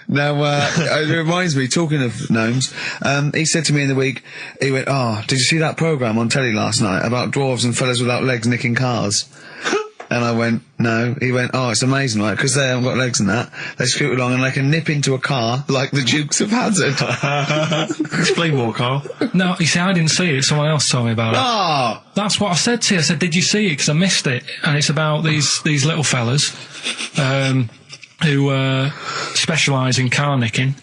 Now, it reminds me, talking of gnomes, he said to me in the week, he went, "Oh, did you see that programme on telly last night about dwarves and fellas without legs nicking cars?" And I went, "No." He went, "Oh, it's amazing, right? Because they haven't got legs and that. They scoot along and they can nip into a car like the Dukes of Hazzard." Explain more, Carl. No, you see, I didn't see it. Someone else told me about it. Oh! That's what I said to you. I said, "Did you see it?" Because I missed it. And it's about these little fellas, who specialise in car nicking.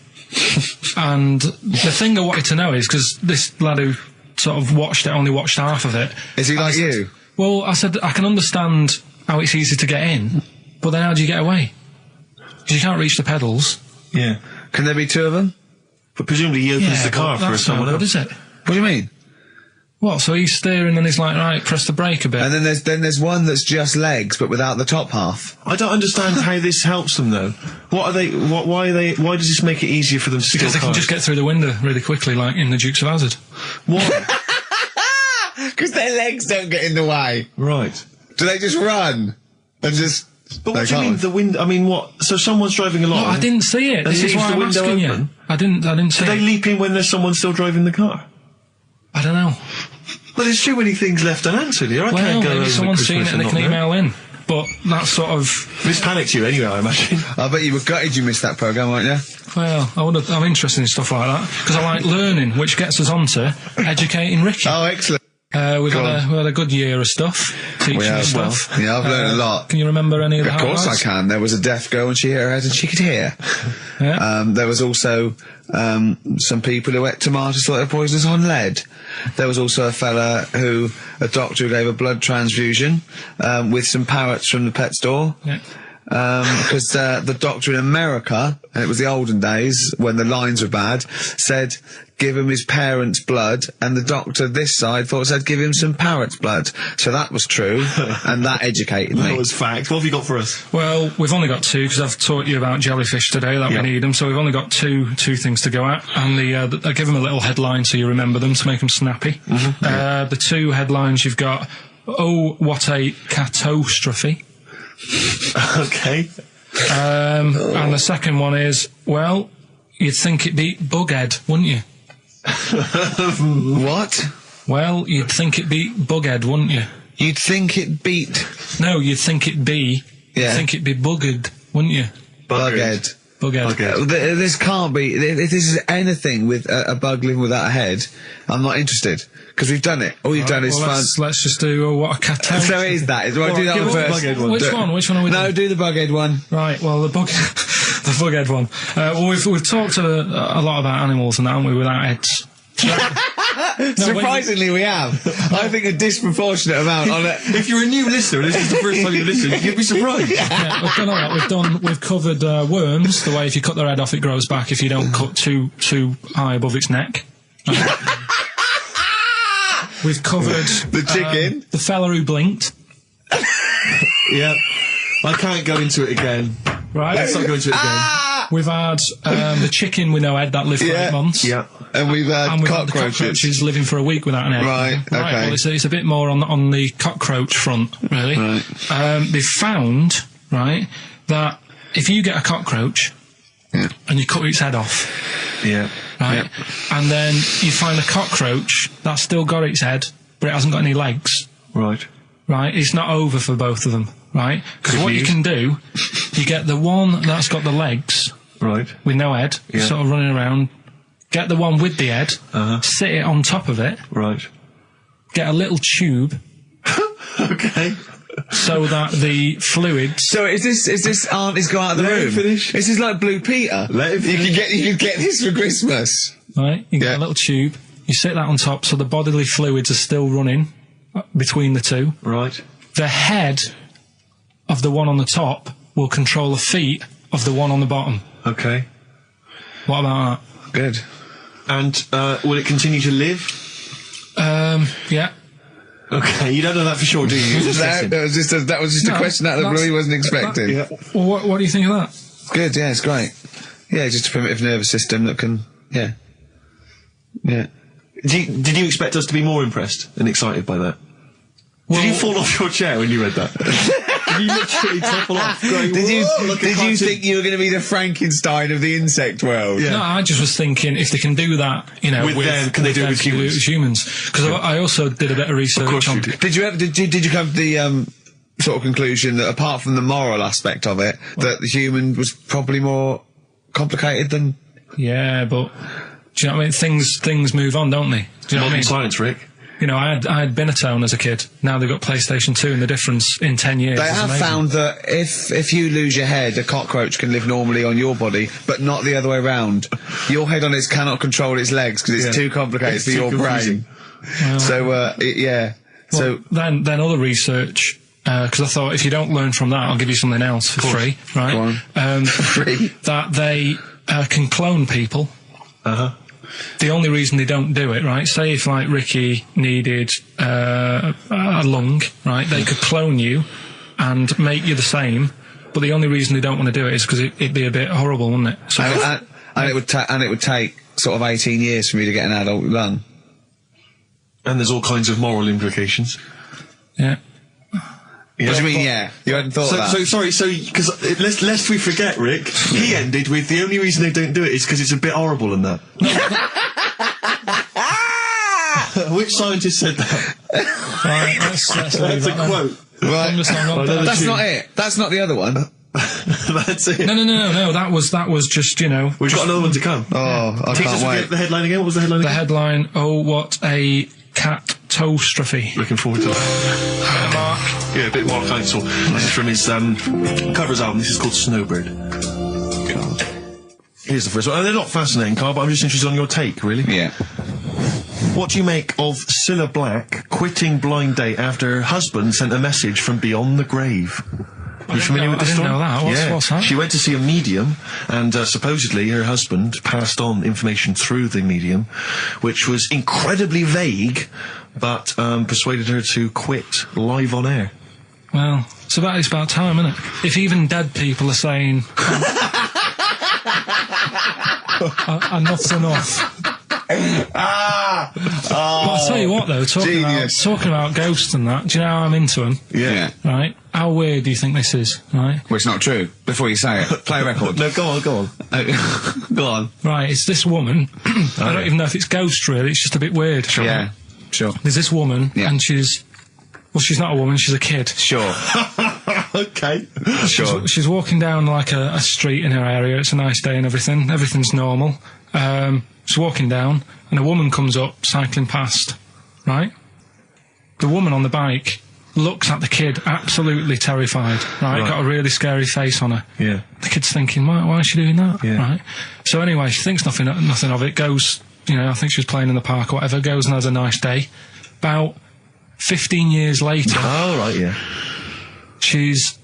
And the thing I wanted to know is, because this lad who sort of only watched half of it. Is he like you? Well, I said, I can understand how it's easy to get in, but then how do you get away? Because you can't reach the pedals. Yeah. Can there be two of them? But presumably he opens the car for someone else. What is it? What do you mean? What, so he's steering and he's like, right, press the brake a bit. And then there's one that's just legs, but without the top half. I don't understand how this helps them, though. Why does this make it easier for them to steal Because they can just get through the window really quickly, like in the Dukes of Hazzard. What? Because their legs don't get in the way. Right. Do they just run? And just... But what do you mean, the window? I mean, what? So someone's driving along... No, I didn't see it. This is why I'm asking you. I didn't see it. Do they leap in when there's someone still driving the car? I don't know. Well, there's too many things left unanswered here. I can't go maybe someone's seen it and they can email in. But that's sort of... This panicked you anyway, I imagine. I bet you were gutted you missed that programme, weren't you? Well, I'm interested in stuff like that. Because I like learning, which gets us on to educating Ricky. Oh, excellent. We've had a good year of stuff, teaching stuff. Well, yeah, I've learned a lot. Can you remember any of the highlights? Of course I can. There was a deaf girl and she hit her head and she could hear. Yeah. There was also some people who ate tomatoes thought they were poisonous on lead. There was also a doctor who gave a blood transfusion with some parrots from the pet store. Yeah. Because the doctor in America, and it was the olden days when the lines were bad, said give him his parents' blood, and the doctor this side said give him some parrot's blood. So that was true, and that educated me. That was fact. What have you got for us? Well, we've only got two, because I've taught you about jellyfish today, that we need them, so we've only got two things to go at, and I give them a little headline so you remember them to make them snappy. Mm-hmm. The two headlines you've got, "Oh, what a catastrophe." Okay. And the second one is, well, you'd think it beat Bughead, wouldn't you? What? Well, you'd think it beat Bughead, wouldn't you? You'd think it beat... No, you'd think it be... Yeah. You'd think it'd be Buggered, wouldn't you? Bughead. Bughead. This can't be... If this is anything with a bug living without a head, I'm not interested. Because we've done it. All you've done is fun. Let's just do what a catastrophe. So it is that. Do I do that one first? Which one are we doing? No, do the Bughead one. Right, well, the Bughead one. Well, we've talked a lot about animals and that, haven't we, without heads. Surprisingly, we have. I think a disproportionate amount on it. If you're a new listener and this is the first time you listen, you'd be surprised. Yeah, we've done all that. We've covered worms, the way if you cut their head off, it grows back if you don't cut too high above its neck. We've covered the chicken, the fella who blinked. Yeah, I can't go into it again. Right, let's not go into it again. We've had the chicken with no head that lived for 8 months. Yeah, and we've had the cockroaches living for a week without an head. Right, okay. Well, it's a bit more on the cockroach front, really. Right. They've found, right, that if you get a cockroach and you cut its head off, right, and then you find a cockroach that's still got its head, but it hasn't got any legs. Right. Right, it's not over for both of them, right? Because what you can do, you get the one that's got the legs, right, with no head, sort of running around, get the one with the head, sit it on top of it, right, get a little tube, okay, so that the fluids... So is this aunt is go out of the room? Let him finish. This is like Blue Peter. Let him finish. You can get this for Christmas. Right, you get a little tube, you sit that on top so the bodily fluids are still running between the two. Right. The head of the one on the top will control the feet of the one on the bottom. Okay. What about that? Good. And will it continue to live? Yeah. Okay, you don't know that for sure, do you? That was just a question out of the blue he wasn't expecting. Well, what do you think of that? Good, yeah, it's great. Yeah, just a primitive nervous system that can, yeah. Did you expect us to be more impressed and excited by that? Did you fall off your chair when you read that? You literally topple off. Going, Did you cartoon. think you were going to be the Frankenstein of the insect world? Yeah. No, I just was thinking if they can do that, you know, With them, can they do it with humans? Because I also did a bit of research course on. you did. Did you come to the sort of conclusion that apart from the moral aspect of it, that the human was probably more complicated than? Yeah, but do you know what I mean? Things move on, don't they? Do you know what I mean? Science, Rick. You know, I had Binatone as a kid. Now they've got PlayStation 2, and the difference in 10 years They is have amazing. found that if you lose your head, a cockroach can live normally on your body, but not the other way around. Your head on it cannot control its legs because it's too complicated It's for too your confusing. brain. Well, So, yeah. well, then other research, because I thought if you don't learn from that, I'll give you something else for free, right? Go on. Free. That they can clone people. The only reason they don't do it, right? Say if like Ricky needed a lung, right? They could clone you and make you the same, but the only reason they don't want to do it is because it'd be a bit horrible, wouldn't it? So And it would take sort of 18 years for me to get an adult lung. And there's all kinds of moral implications. yeah. What do you mean, yeah? You hadn't thought of that? Because lest we forget, Rick, he ended with the only reason they don't do it is because it's a bit horrible and that. Which scientist said that? Right, let's That's leave a that then. quote. Right. That's two. not it. That's not the other one. That's it. No. That was just, you know. We've got another one to come. Oh, I Teach can't us wait. the headline again. What was the headline The again? headline, oh, what a catastrophe. Looking forward to it. Mark. Yeah, a bit more counsel. This is from his covers album. This is called Snowbird. Here's the first one. They're not fascinating, Carl, but I'm just interested on your take, really. Yeah. What do you make of Cilla Black quitting Blind Date after her husband sent a message from beyond the grave? Are you familiar with this I didn't story? know that. What's that? She went to see a medium, and supposedly her husband passed on information through the medium, which was incredibly vague, but persuaded her to quit live on air. Well, it's about time, isn't it? If even dead people are saying, enough's enough. But I'll tell you what, though, talking about ghosts and that, do you know how I'm into them? Yeah. Right? How weird do you think this is, right? Well, it's not true. Before you say it, play a record. No, go on. Go on. Right, it's this woman. I don't even know if it's ghost, really. It's just a bit weird. Sure. Yeah. Sure. There's this woman, Yeah. and she's not a woman, she's a kid. Sure. Okay. Sure. She's walking down like a street in her area. It's a nice day and everything. Everything's normal. She's walking down, and a woman comes up, cycling past, right? The woman on the bike looks at the kid, absolutely terrified, right? Got a really scary face on her. Yeah. The kid's thinking, why is she doing that? Yeah. Right? So anyway, she thinks nothing of it, goes, you know, I think she was playing in the park or whatever, goes and has a nice day. About 15 years later, Oh, right, yeah. she's,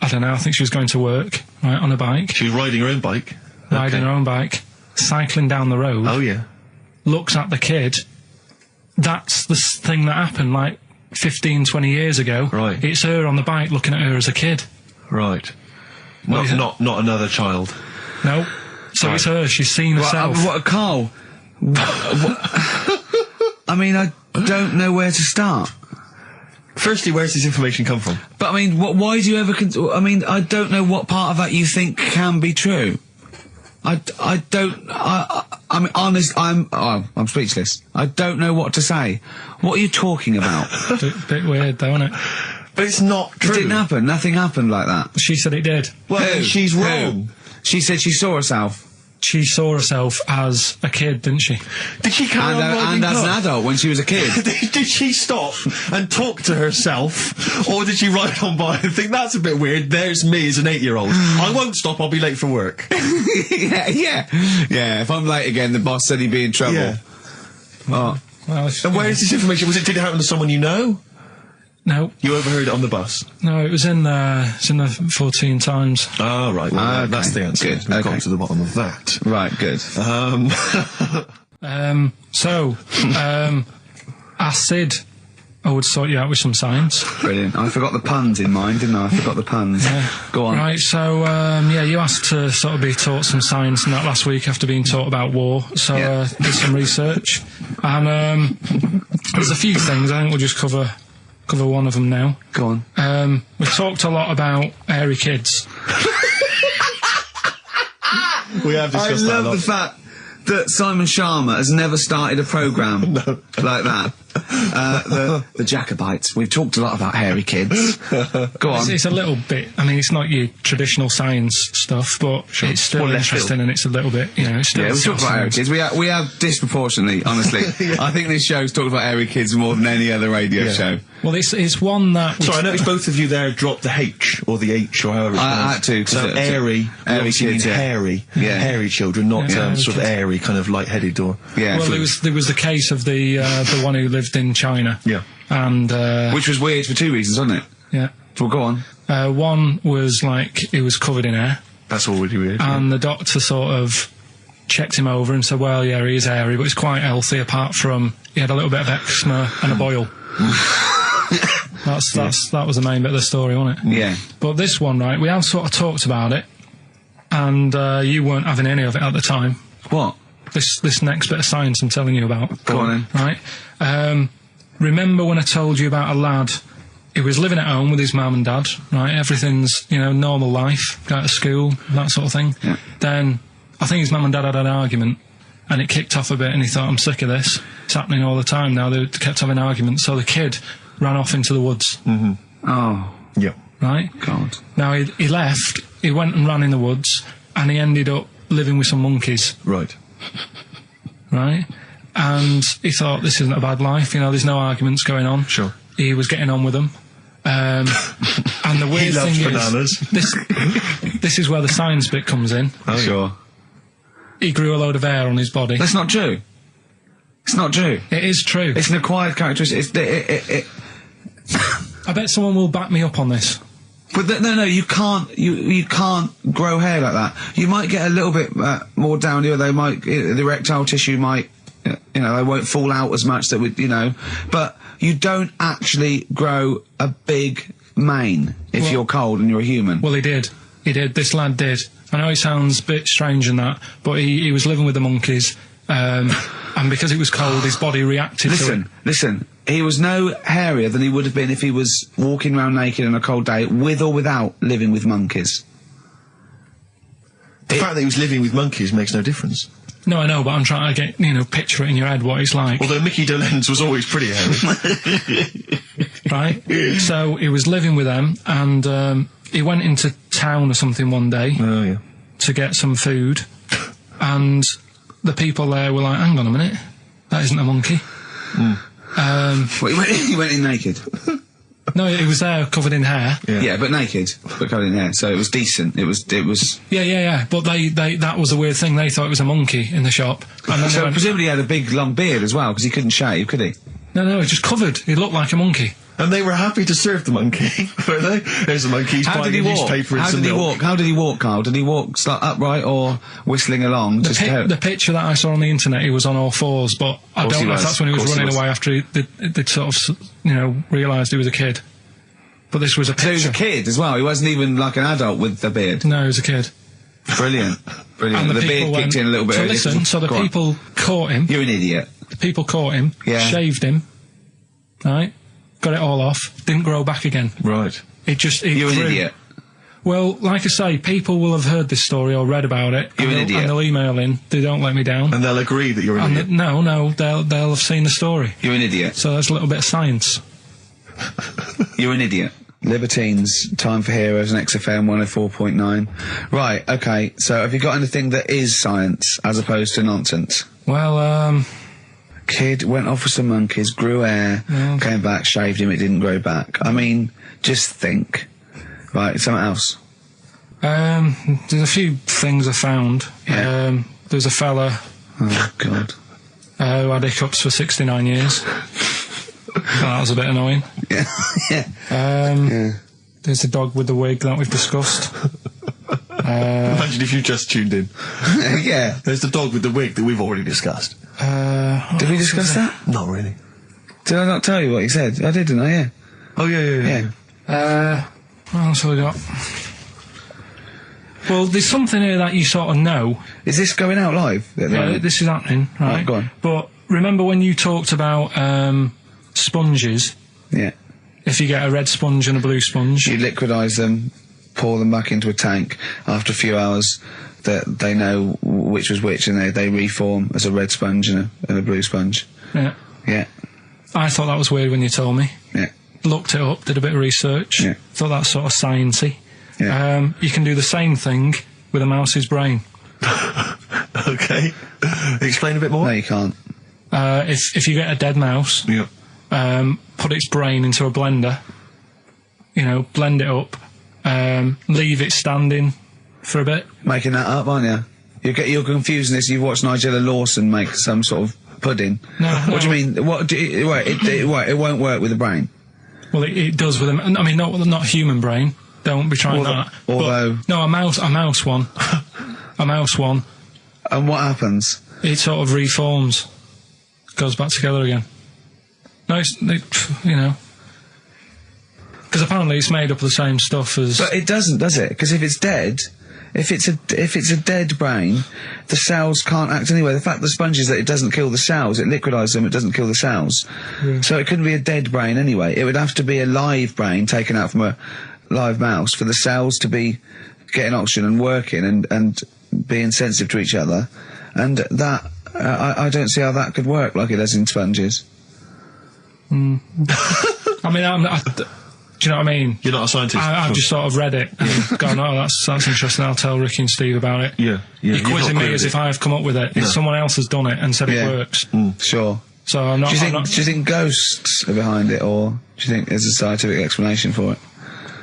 I don't know, I think she was going to work, right, on a bike, She was riding her own bike. riding her own bike, cycling down the road, Oh, yeah. looks at the kid. That's the thing that happened, like, 15, 20 years ago. Right. It's her on the bike looking at her as a kid. Right. What is it? Not another child. No. So Right. it's her, she's seen herself. Carl? I mean, I don't know where to start. Firstly, where's this information come from? But I mean, why do you ever? I mean, I don't know what part of that you think can be true. I don't. I mean, honest. I'm speechless. I don't know what to say. What are you talking about? Bit weird, though, isn't it? But it's not It true. didn't happen. Nothing happened like that. She said it did. Well, Who? she's Who? wrong. She said she saw herself. She saw herself as a kid, didn't she? Did she carry on riding And as an cars? adult when she was a kid. Did she stop and talk to herself, or did she ride on by and think that's a bit weird? There's me as an 8-year-old. I won't stop. I'll be late for work. yeah. If I'm late again, the boss said he'd be in trouble. Yeah. Oh. Well, And where is this information? Did it happen to someone you know? No, You overheard it on the bus. no, it was in the 14 Times. Ah, right. Well, Okay. that's the answer. Good. We've Okay. gone to the bottom of that. Right. Good. Acid. I would sort you out with some science. Brilliant. I forgot the puns in mind, didn't I? I forgot the puns. Go on. Right, so, you asked to sort of be taught some science and that last week after being taught about war, so, Yeah. did some research. And, there's a few things, I think we'll just cover cover one of them now. Go on. We talked a lot about hairy kids. We have discussed that a I love lot. the fact that Simon Sharma has never started a programme like that. The Jacobites. We've talked a lot about hairy kids. Go on. It's a little bit, I mean, it's not your traditional science stuff, but it's still More left interesting, field. and it's a little bit, you know, it's still... Yeah, we talked about hairy kids. We have disproportionately, honestly. I think this show's talked about hairy kids more than any other radio show. Well, it's one that... Sorry, I noticed both of you there dropped the H, or the H, or however it's I had to, 'cause So it's airy, kids, means yeah. hairy. Yeah. Hairy children, not Yeah, sort of kids. airy, kind of light-headed or... Yeah. Well, there was the case of the one who lived in China. Yeah. And, Which was weird for two reasons, wasn't it? yeah. Well, go on. One was, like, he was covered in hair, That's already weird. and the doctor sort of checked him over and said, well, yeah, he is hairy, but he's quite healthy, apart from he had a little bit of eczema and a boil. That was the main bit of the story, wasn't it? Yeah. But this one, right, we have sort of talked about it, and you weren't having any of it at the time. What? This next bit of science I'm telling you about. Go on then. Right? Remember when I told you about a lad who was living at home with his mum and dad, right? Everything's, you know, normal life, go to school, that sort of thing. Yeah. Then, I think his mum and dad had an argument, and it kicked off a bit, and he thought, I'm sick of this. It's happening all the time now. They kept having arguments, so the kid ran off into the woods. Mm-hmm. Oh, Yeah. Right? God. Now, he left, he went and ran in the woods, and he ended up living with some monkeys, Right. right? And he thought, this isn't a bad life, you know, there's no arguments going on. Sure. He was getting on with them. And the weird He loves thing bananas. is, this is where the science bit comes in. Oh, sure. He grew a load of hair on his body. That's not true. It's not true. It is true. It's an acquired characteristic. I bet someone will back me up on this. But no, you can't. You can't grow hair like that. You might get a little bit more down here. They might, the erectile tissue might, you know, they won't fall out as much. That would, you know, but you don't actually grow a big mane if you're cold and you're a human. Well, he did. He did. This lad did. I know it sounds a bit strange and that, but he was living with the monkeys, and because it was cold, his body reacted to it. Listen. He was no hairier than he would have been if he was walking around naked on a cold day, with or without living with monkeys. The fact that he was living with monkeys makes no difference. No, I know, but I'm trying to get, you know, picture it in your head what it's like. Although Mickey Dolenz was always pretty hairy. Right? So he was living with them, and he went into town or something one day Oh, yeah. to get some food, and the people there were like, hang on a minute, that isn't a monkey. Well, he went in naked. No, he was there covered in hair. Yeah, but naked, but covered in hair. So it was decent. It was. Yeah. But they that was the weird thing. They thought it was a monkey in the shop. And then they So went, presumably he had a big long beard as well, because he couldn't shave, could he? no, he was just covered. He looked like a monkey. And they were happy to serve the monkey, were they? There's a monkey, he's How buying did he a walk? newspaper and How some did he milk. walk? How did he walk, Carl? Did he walk upright or whistling along? The picture that I saw on the internet, he was on all fours, but I Course don't he know if was. that's when he was Course he running was. away after they'd sort of, you know, realised he was a kid. But this was a So he was picture. a kid as well. He wasn't even like an adult with the beard. No, he was a kid. Brilliant. And The people beard went, kicked in a little bit so early. listen, so the Go on. people caught him. You're an idiot. The people caught him, Yeah. shaved him, right? Got it all off, didn't grow back again. Right. It You're an grew. idiot. Well, like I say, people will have heard this story or read about it. You're and an they'll- idiot. And they'll email in. They don't let me down. And they'll agree that you're an And idiot. no, they'll have seen the story. You're an idiot. So there's a little bit of science. You're an idiot. Libertines, Time for Heroes, and XFM 104.9. Right, okay, so have you got anything that is science as opposed to nonsense? Well, Kid went off with some monkeys, grew hair, came back, shaved him, it didn't grow back. I mean, just think. Right, something else. there's a few things I found. Yeah. There's a fella Oh, God. who had hiccups for 69 years. That was a bit annoying. Yeah, yeah. There's the dog with the wig that we've discussed. Imagine if you just tuned in. Yeah. There's the dog with the wig that we've already discussed. Did we discuss that? Not really. Did I not tell you what he said? I did, didn't I? Yeah. Oh, yeah. What else have we got? Well, there's something here that you sort of know. Is this going out live? This is happening, right? Go on. But remember when you talked about sponges? Yeah. if you get a red sponge and a blue sponge, You liquidise them, pour them back into a tank. After a few hours, they know which was which, and they reform as a red sponge and a blue sponge. yeah. Yeah, I thought that was weird when you told me. yeah, Looked it up, did a bit of research. Yeah. Thought that's sort of sciencey. yeah. You can do the same thing with a mouse's brain. Okay. Explain a bit more. No, you can't. If you get a dead mouse, Yeah. put its brain into a blender, blend it up, leave it standing for a bit. Making that up, aren't you? You're confusing this. You've watched Nigella Lawson make some sort of pudding. No, What do you mean? It won't work with the brain. Well, it does with them. I mean, not human brain. Don't be trying that. Although, No, a mouse one. A mouse one. and what happens? It sort of reforms, goes back together again. No, because apparently it's made up of the same stuff as. But it doesn't, does it? Because if it's dead, if it's a dead brain, the cells can't act anyway. The fact the sponge is that it doesn't kill the cells, it liquidises them, it doesn't kill the cells. Yeah. So it couldn't be a dead brain anyway. It would have to be a live brain taken out from a live mouse for the cells to be getting oxygen and working and being sensitive to each other. And that, I don't see how that could work like it does in sponges. I mean, do you know what I mean? You're not a scientist. I've just sort of read it and gone, oh, that's interesting, I'll tell Ricky and Steve about it. Yeah. You're quizzing me as if I've come up with it. If someone else has done it and said Yeah. it works. Sure. So I'm not... Do you think ghosts are behind it, or do you think there's a scientific explanation for it?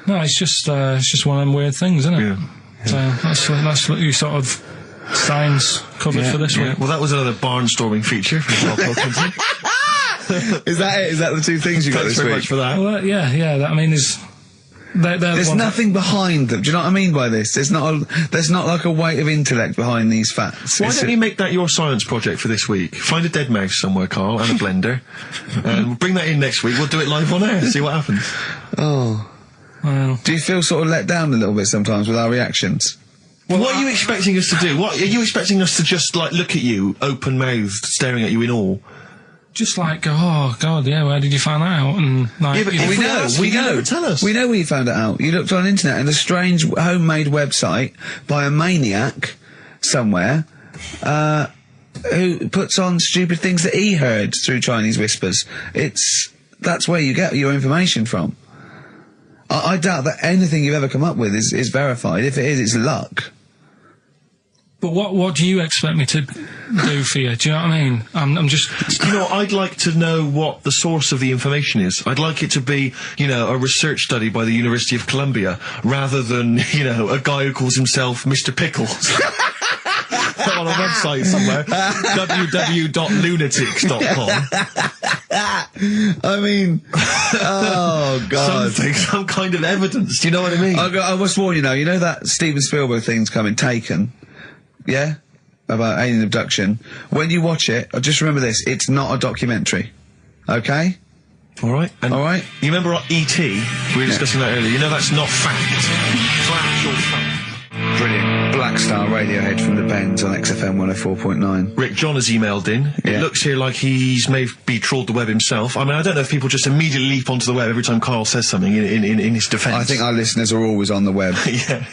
No, it's just one of them weird things, isn't it? Yeah. So that's what you sort of science covered for this Yeah. week. Well, that was another barnstorming feature from Karl Pilkington. Is that it? Is that the two things you got Thanks this very week? much for that. Well, I mean, There's nothing behind them. Do you know what I mean by this? There's not like a weight of intellect behind these facts. Why don't you make that your science project for this week? Find a dead mouse somewhere, Karl, and a blender. We'll bring that in next week. We'll do it live on air. See what happens. Oh. Well, Do you feel sort of let down a little bit sometimes with our reactions? Well, what are you expecting us to do? What are you expecting us to just like look at you, open-mouthed, staring at you in awe? just like go, oh God, yeah, where did you find that out? And like, Yeah, but you know, if we know. Tell us. We know where you found it out. You looked on the internet and a strange homemade website by a maniac somewhere, who puts on stupid things that he heard through Chinese whispers. That's where you get your information from. I doubt that anything you've ever come up with is verified. If it is, it's luck. But what do you expect me to do for you? Do you know what I mean? I'm just... You know, I'd like to know what the source of the information is. I'd like it to be, you know, a research study by the University of Columbia, rather than, you know, a guy who calls himself Mr. Pickles. On a website somewhere, www.lunatics.com. I mean, oh God. Some kind of evidence, do you know what I mean? I must warn you now, you know that Steven Spielberg thing's coming, Taken? Yeah? About alien abduction. When you watch it, just remember this, it's not a documentary. Okay? Alright. Alright? You remember E.T.? We were discussing that earlier. You know that's not fact. Factual fact. Brilliant. Black Star Radiohead from the Bends on XFM 104.9. Rick John has emailed in. Yeah. It looks here like he's maybe trawled the web himself. I mean, I don't know if people just immediately leap onto the web every time Karl says something in his defence. I think our listeners are always on the web. Yeah.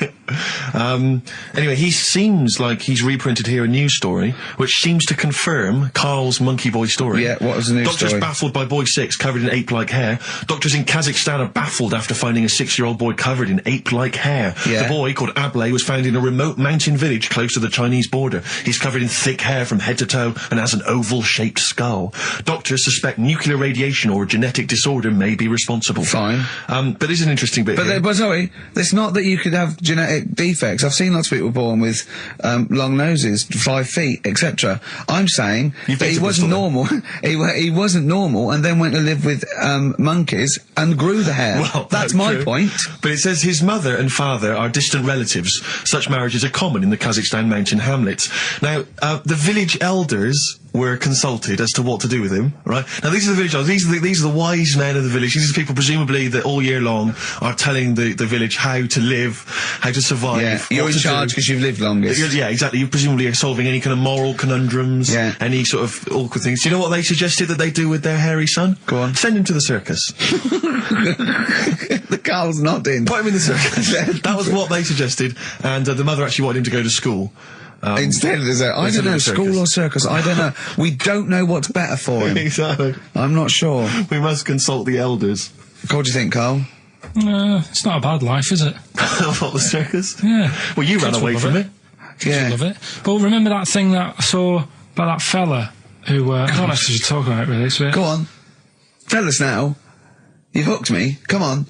Anyway, he seems like he's reprinted here a news story, which seems to confirm Karl's monkey boy story. Yeah, what was the news Doctors story? baffled by boy 6 covered in ape-like hair. Doctors in Kazakhstan are baffled after finding a 6-year-old boy covered in ape-like hair. Yeah. The boy, called Ablay, was found in a remote mountain village close to the Chinese border. He's covered in thick hair from head to toe and has an oval-shaped skull. Doctors suspect nuclear radiation or a genetic disorder may be responsible. Fine. But there's an interesting bit here. But sorry, it's not that you could have genetic defects. I've seen lots of people born with long noses, 5 feet, etc. I'm saying You've that been he to wasn't Bristol, normal. he wasn't normal, and then went to live with monkeys and grew the hair. Well, that's no, my true. point. But it says his mother and father are distant relatives. Such marriages are common in the Kazakhstan mountain hamlets. Now, the village elders were consulted as to what to do with him, right? Now, these are the village elders. These are the wise men of the village. These are people, presumably, that all year long are telling the village how to live, how to survive. Yeah, you're in charge because you've lived longest. Yeah, exactly. You presumably are solving any kind of moral conundrums, any sort of awkward things. Do you know what they suggested that they do with their hairy son? Go on. Send him to the circus. The Carl's nodding. Put him in the circus. That was what they suggested, and the mother actually wanted him to go to school. Instead, there's I don't know, school or circus, I don't know. We don't know what's better for him. Exactly. I'm not sure. We must consult the elders. What do you think, Karl? It's not a bad life, is it? What, the circus? Yeah. Well, you ran away from it. Yeah. Love it. But remember that thing that I saw about that fella who, I don't know if you should talk about it really, so Go on. Tell us now. You've hooked me. Come on.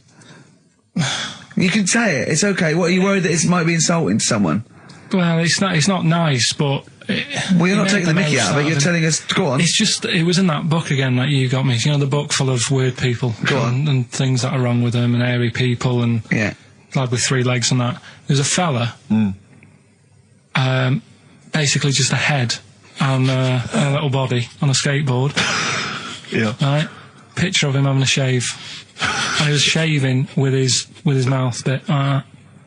You can say it. It's okay. What, are you worried that it might be insulting to someone? Well, it's not nice, but... Well, you're not taking the mickey out of it, you're telling us... Go on. It's just, it was in that book again that you got me. You know, the book full of weird people. Go on. And things that are wrong with them, and hairy people, and... Yeah. Lad with 3 legs and that. There's a fella... basically just a head and a little body on a skateboard. Yeah. Right? Picture of him having a shave. And he was shaving with his mouth bit.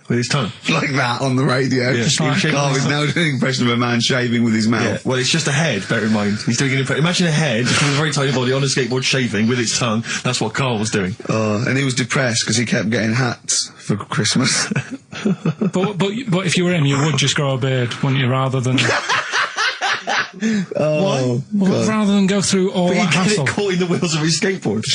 With his tongue. Like that on the radio. Yeah. Just like Karl is now doing an impression of a man shaving with his mouth. Yeah. Well, it's just a head, bear in mind. He's doing an impression. Imagine a head with a very tiny body on a skateboard shaving with its tongue. That's what Karl was doing. And he was depressed because he kept getting hats for Christmas. but if you were him, you would just grow a beard, wouldn't you, rather than... Oh, well, rather than go through all that Get hassle. it caught in the wheels of his skateboard.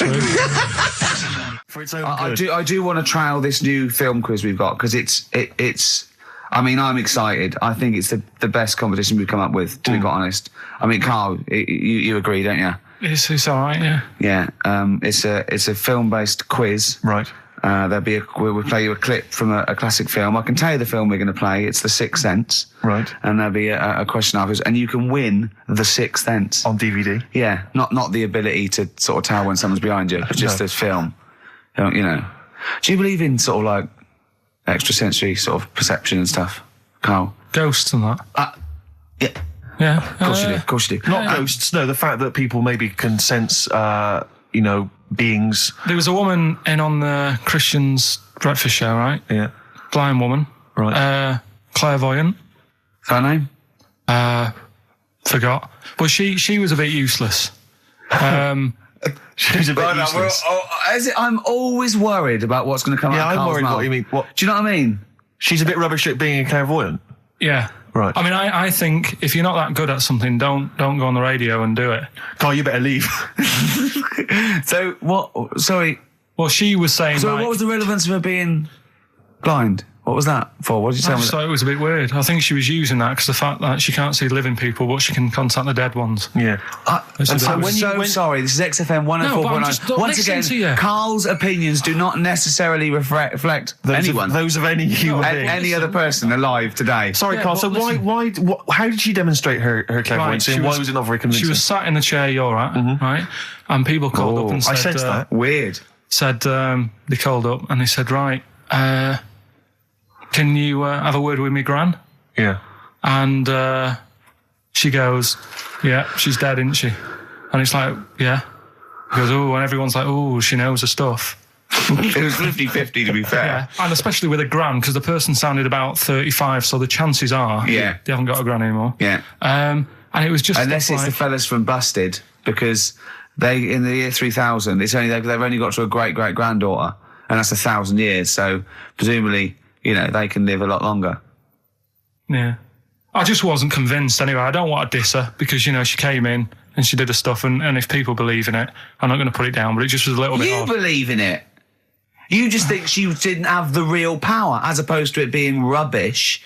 For its own good. I do want to trail this new film quiz we've got because it's. I mean, I'm excited. I think it's the best competition we've come up with. To be quite honest, I mean, Karl, you agree, don't you? It's all right, yeah. Yeah. It's a film-based quiz. Right. We'll play you a clip from a classic film. I can tell you the film we're going to play. It's The Sixth Sense. Right. And there'll be a question afterwards, and you can win The Sixth Sense On DVD. Yeah, not the ability to sort of tell when someone's behind you, but just the film. You know. Do you believe in sort of like extrasensory sort of perception and stuff, Karl? Ghosts and that. Yeah. Yeah. Of course you do. Of course you do. Not ghosts. No, the fact that people maybe can sense, beings. There was a woman in on the Christian's breakfast show, right? Yeah. Blind woman. Right. Clairvoyant. Her name? Forgot. But she was a bit useless. She's a bit useless. I'm always worried about what's going to come out of I'm Karl's worried mouth. what you mean. What? Do you know what I mean? She's a bit rubbish at being a clairvoyant. Yeah. Right. I mean, I think if you're not that good at something, don't go on the radio and do it. Karl, you better leave. So, what... Sorry. Well, she was saying, So, like, what was the relevance of her being blind? What was that for? What did you I tell me? just thought it was a bit weird. I think she was using that because the fact that she can't see living people, but she can contact the dead ones. Yeah. It's a bit I'm weird. sorry. This is XFM 104.9. Once again, Karl's opinions do not necessarily reflect those of any human being. any other person alive today. Sorry, Yeah, Karl. but So listen. how did she demonstrate her clairvoyance? Right, And why was it not very convincing? She was sat in the chair you're at, right? And people called up and said... I sensed that. Weird. They called up and they said, right, can you have a word with me, Gran? Yeah. And she goes, yeah, she's dead, isn't she? And it's like, yeah. He goes, oh, and everyone's like, oh, she knows her stuff. It was 50-50, to be fair. Yeah, and especially with a gran, because the person sounded about 35, so the chances are they haven't got a gran anymore. Yeah. And it was just... Unless it's like, the fellas from Busted, because they, in the year 3000, they've only got to a great-great-granddaughter, and that's 1,000 years, so presumably... they can live a lot longer. Yeah. I just wasn't convinced anyway. I don't want to diss her because, she came in and she did her stuff and if people believe in it, I'm not going to put it down, but it just was a little bit odd. You believe in it? You just think she didn't have the real power as opposed to it being rubbish?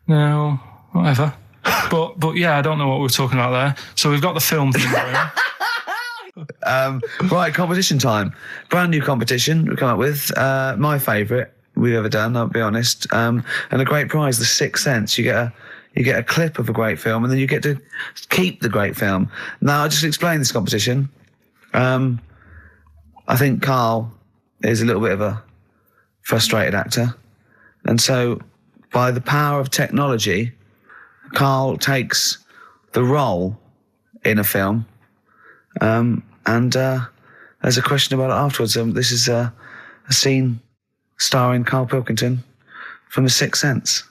No, whatever. but yeah, I don't know what we were talking about there. So we've got the film thing going. Right, competition time. Brand new competition we've come up with. My favourite we've ever done, I'll be honest. And a great prize, The Sixth Sense. You get a clip of a great film, and then you get to keep the great film. Now, I'll just explain this competition. I think Karl is a little bit of a frustrated actor, and so by the power of technology, Karl takes the role in a film. And there's a question about it afterwards. This is a scene starring Karl Pilkington from The Sixth Sense.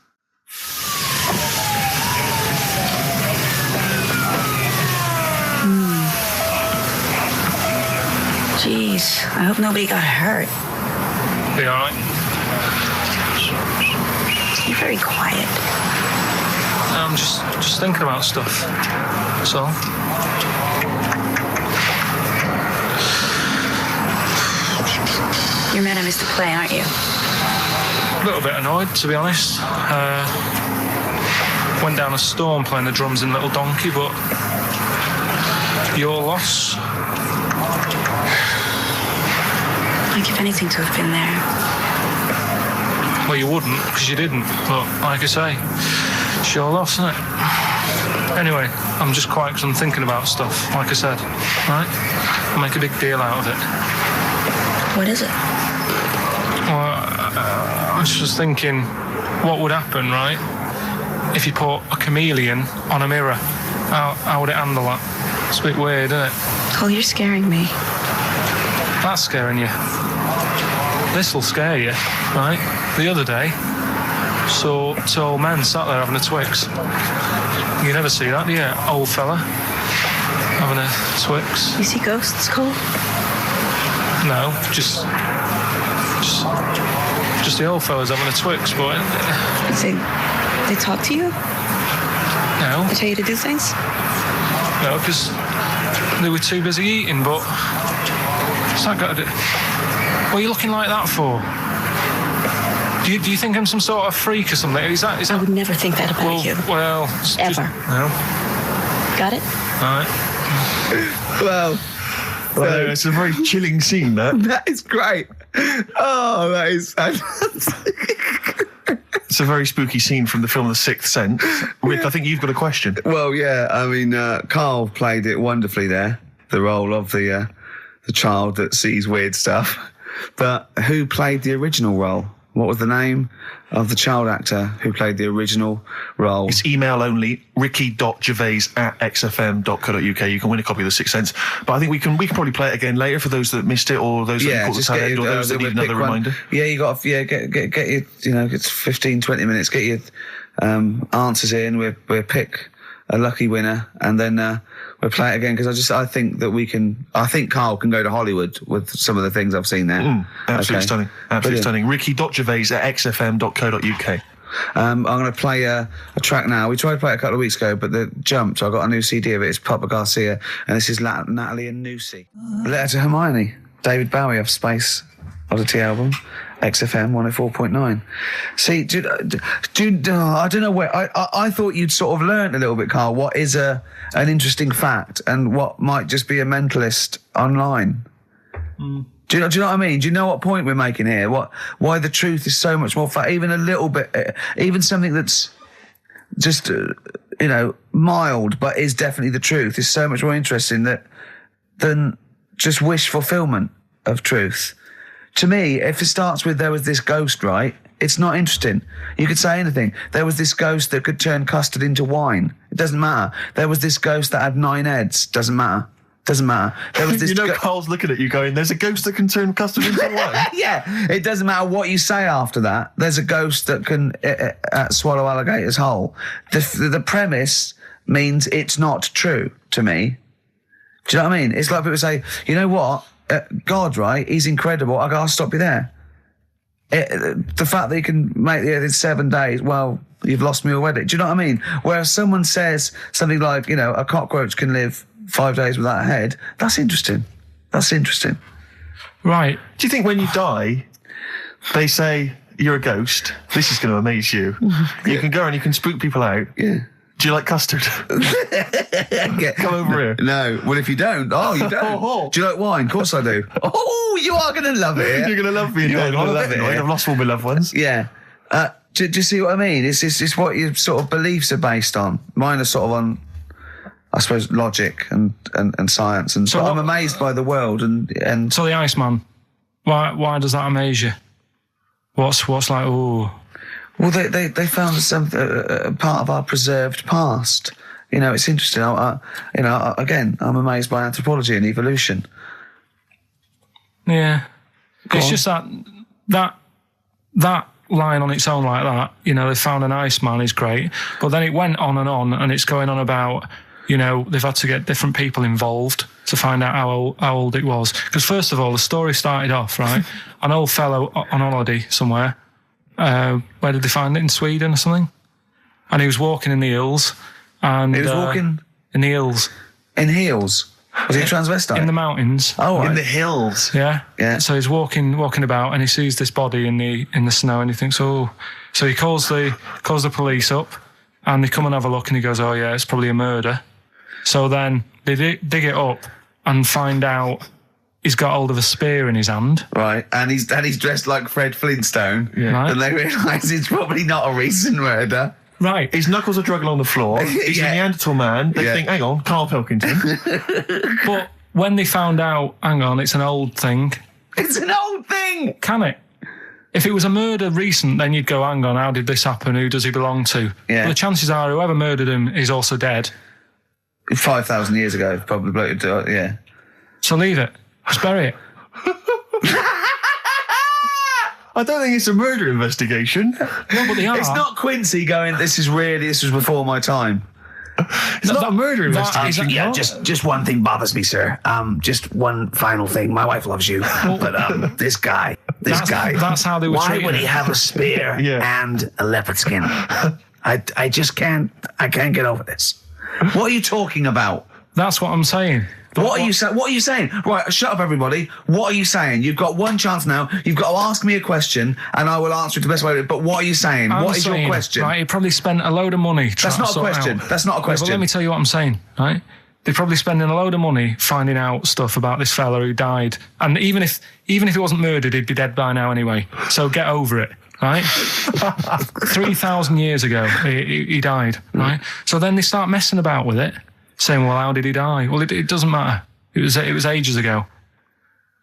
Jeez, I hope nobody got hurt. Be alright? You're very quiet. I'm just thinking about stuff. That's all. You're mad I missed the play, aren't you? A little bit annoyed, to be honest. Went down a storm playing the drums in Little Donkey, but your loss. I'd give anything to have been there. Well, you wouldn't, because you didn't. But like I say, it's your loss, isn't it? Anyway, I'm just quiet because I'm thinking about stuff, like I said. Right? I'll make a big deal out of it. What is it? Well, I was just thinking, what would happen, right, if you put a chameleon on a mirror? How would it handle that? It's a bit weird, isn't it? Oh, you're scaring me. That's scaring you. This'll scare you, right? The other day, saw two old men sat there having a Twix. You never see that, do you? Old fella having a Twix. You see ghosts, Cole? No, just the old fellas having a Twix, but... They talk to you? No. They tell you to do things? No, because they were too busy eating, but... What's that got to do? What are you looking like that for? Do you think I'm some sort of freak or something? Is that... I would never think that about you. Well... Ever. No. Got it? All right. Well, it's a very chilling scene, that. that is great. Oh, that is fantastic. It's a very spooky scene from the film The Sixth Sense. Rick, I think you've got a question. Well, yeah, I mean, Karl played it wonderfully there, the role of the child that sees weird stuff. But who played the original role? What was the name of the child actor who played the original role? It's email only, ricky.gervais@xfm.co.uk. You can win a copy of The Sixth Sense. But I think we can probably play it again later for those that missed it, or those that caught the tail end, or those that need another reminder. Yeah, you got get your, it's 15, 20 minutes, get your answers in, we'll pick a lucky winner, and then we'll play it again, because I think Karl can go to Hollywood with some of the things I've seen there. Absolutely stunning. Absolutely Brilliant. stunning. ricky.gervais@xfm.co.uk. I'm going to play a track now. We tried to play it a couple of weeks ago, but it jumped. So I got a new CD of it. It's Papa Garcia, and this is Natalie and Nusi. Letter to Hermione, David Bowie off Space Oddity album, XFM 104.9. See, I don't know where. I thought you'd sort of learnt a little bit, Karl, what is an interesting fact and what might just be a mentalist online. Do you know what I mean? Do you know what point we're making here? Why the truth is so much more even a little bit, even something that's just, mild, but is definitely the truth, is so much more interesting than just wish fulfillment of truth. To me, if it starts with there was this ghost, right, it's not interesting. You could say anything. There was this ghost that could turn custard into wine. It doesn't matter. There was this ghost that had 9 heads. Doesn't matter. Doesn't matter. There was this Carl's looking at you going, there's a ghost that can turn custard into wine. Yeah, it doesn't matter what you say after that. There's a ghost that can swallow alligators whole. The premise means it's not true to me. Do you know what I mean? It's like people say, you know what? God, right? He's incredible. I'll stop you there. The fact that he can make the earth in 7 days, well, you've lost me already. Do you know what I mean? Whereas someone says something like, a cockroach can live 5 days without a head, that's interesting. That's interesting. Right. Do you think when you die, they say, you're a ghost, this is going to amaze you. You can go and you can spook people out. Yeah. Do you like custard? Come over here. No. Well, if you don't, you don't. Do you like wine? Of course I do. Oh, you are going to love it. You're going to love being dead. You're going to love it. I've lost all my loved ones. Yeah. Do you see what I mean? It's what your sort of beliefs are based on. Mine are sort of on, I suppose, logic and science. And so I'm amazed by the world. And so the Iceman, why does that amaze you? What's like, ooh... Well, they found some part of our preserved past it's interesting. Again, I'm amazed by anthropology and evolution. Yeah. It's just that line on its own like that, they found an Iceman is great, but then it went on, and it's going on about, they've had to get different people involved to find out how old it was. Because first of all, the story started off, right, an old fellow on holiday somewhere, where did they find it, in Sweden or something? And he was walking in the hills, and... He was walking? In the hills. In heels? Was he a transvestite? In the mountains. Oh, right. In the hills. Yeah. Yeah. So he's walking about, and he sees this body in the snow, and he thinks, oh. So he calls the police up, and they come and have a look, and he goes, oh yeah, it's probably a murder. So then they dig it up and find out he's got hold of a spear in his hand. Right, and he's dressed like Fred Flintstone. Yeah. Right. And they realise it's probably not a recent murder. Right. His knuckles are dragging on the floor. He's a Neanderthal man. They think, hang on, Karl Pilkington. But when they found out, hang on, it's an old thing. It's an old thing! Can it? If it was a murder recent, then you'd go, hang on, how did this happen? Who does he belong to? Yeah. But the chances are whoever murdered him is also dead. 5,000 years ago, probably. Yeah. So leave it. Just bury it. I don't think it's a murder investigation. No, but they are. It's not Quincy going, this was before my time. It's not a murder investigation. Yeah, just one thing bothers me, sir. Just one final thing. My wife loves you, but this guy. That's how they were Why treating would he it. have a spear and a leopard skin? I just can't. I can't get over this. What are you talking about? That's what I'm saying. What are you saying? Right, shut up, everybody. What are you saying? You've got one chance now. You've got to ask me a question, and I will answer it the best way. But what are you saying? What is your question? Right, he probably spent a load of money. That's not a question. That's not a question. But let me tell you what I'm saying, right? They're probably spending a load of money finding out stuff about this fella who died. And even if he wasn't murdered, he'd be dead by now anyway. So get over it, right? 3,000 years ago, he died, right? So then they start messing about with it, saying, well, how did he die? Well, it doesn't matter. It was ages ago.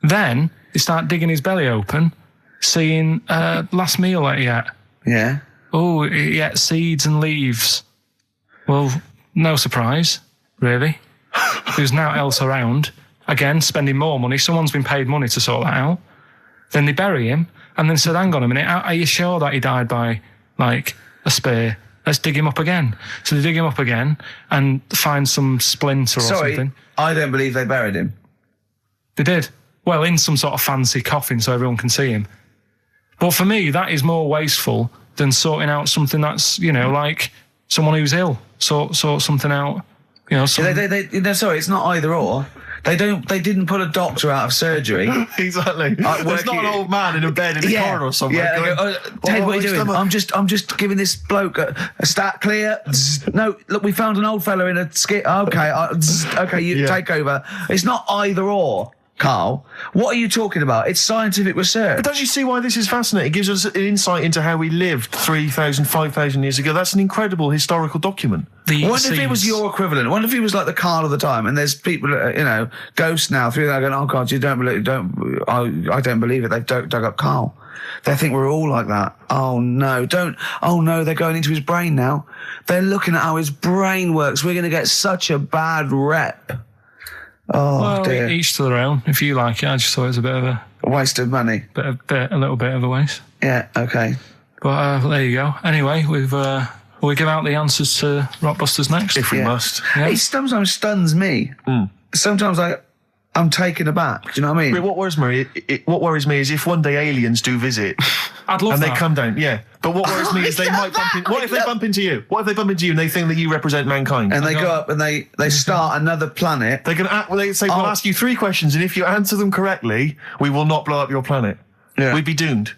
Then they start digging his belly open, seeing last meal that he ate. Yeah. Oh, he ate seeds and leaves. Well, no surprise, really. There's now else around. Again, spending more money. Someone's been paid money to sort that out. Then they bury him, and then said, hang on a minute, are you sure that he died by, like, a spear? Let's dig him up again. So they dig him up again and find some splinter or something. I don't believe they buried him. They did. Well, in some sort of fancy coffin so everyone can see him. But for me, that is more wasteful than sorting out something that's, like someone who's ill. Sort something out, Sorry, it's not either or. They didn't put a doctor out of surgery. Exactly. It's not an old man in a bed in the corridor somewhere. Yeah, going, Ted, what are you doing? I'm just giving this bloke a stat clear. No, look, we found an old fella in a skit. Okay, you take over. It's not either or, Karl. What are you talking about? It's scientific research. But don't you see why this is fascinating? It gives us an insight into how we lived 3,000, 5,000 years ago. That's an incredible historical document. What if it was your equivalent? What if he was like the Karl of the time, and there's people, ghosts now through there going, oh God, I don't believe it. They've dug up Karl. They think we're all like that. Oh no, they're going into his brain now. They're looking at how his brain works. We're going to get such a bad rep. Oh, well, dear. Each to their own. If you like it, I just thought it was a bit of a waste of money. A little bit of a waste. Yeah, okay. But there you go. Anyway, we give out the answers to Rockbusters next. If we must. Yeah. It sometimes stuns me. Sometimes I'm taken aback. Do you know what I mean? But what worries me is if one day aliens do visit, I'd love and that. they come down. Yeah, but what worries me is they might bump in. What if they bump into you? What if they bump into you and they think that you represent mankind? And they go up and they start another planet. They're going to they say, we'll ask you 3 questions, and if you answer them correctly, we will not blow up your planet. Yeah. We'd be doomed.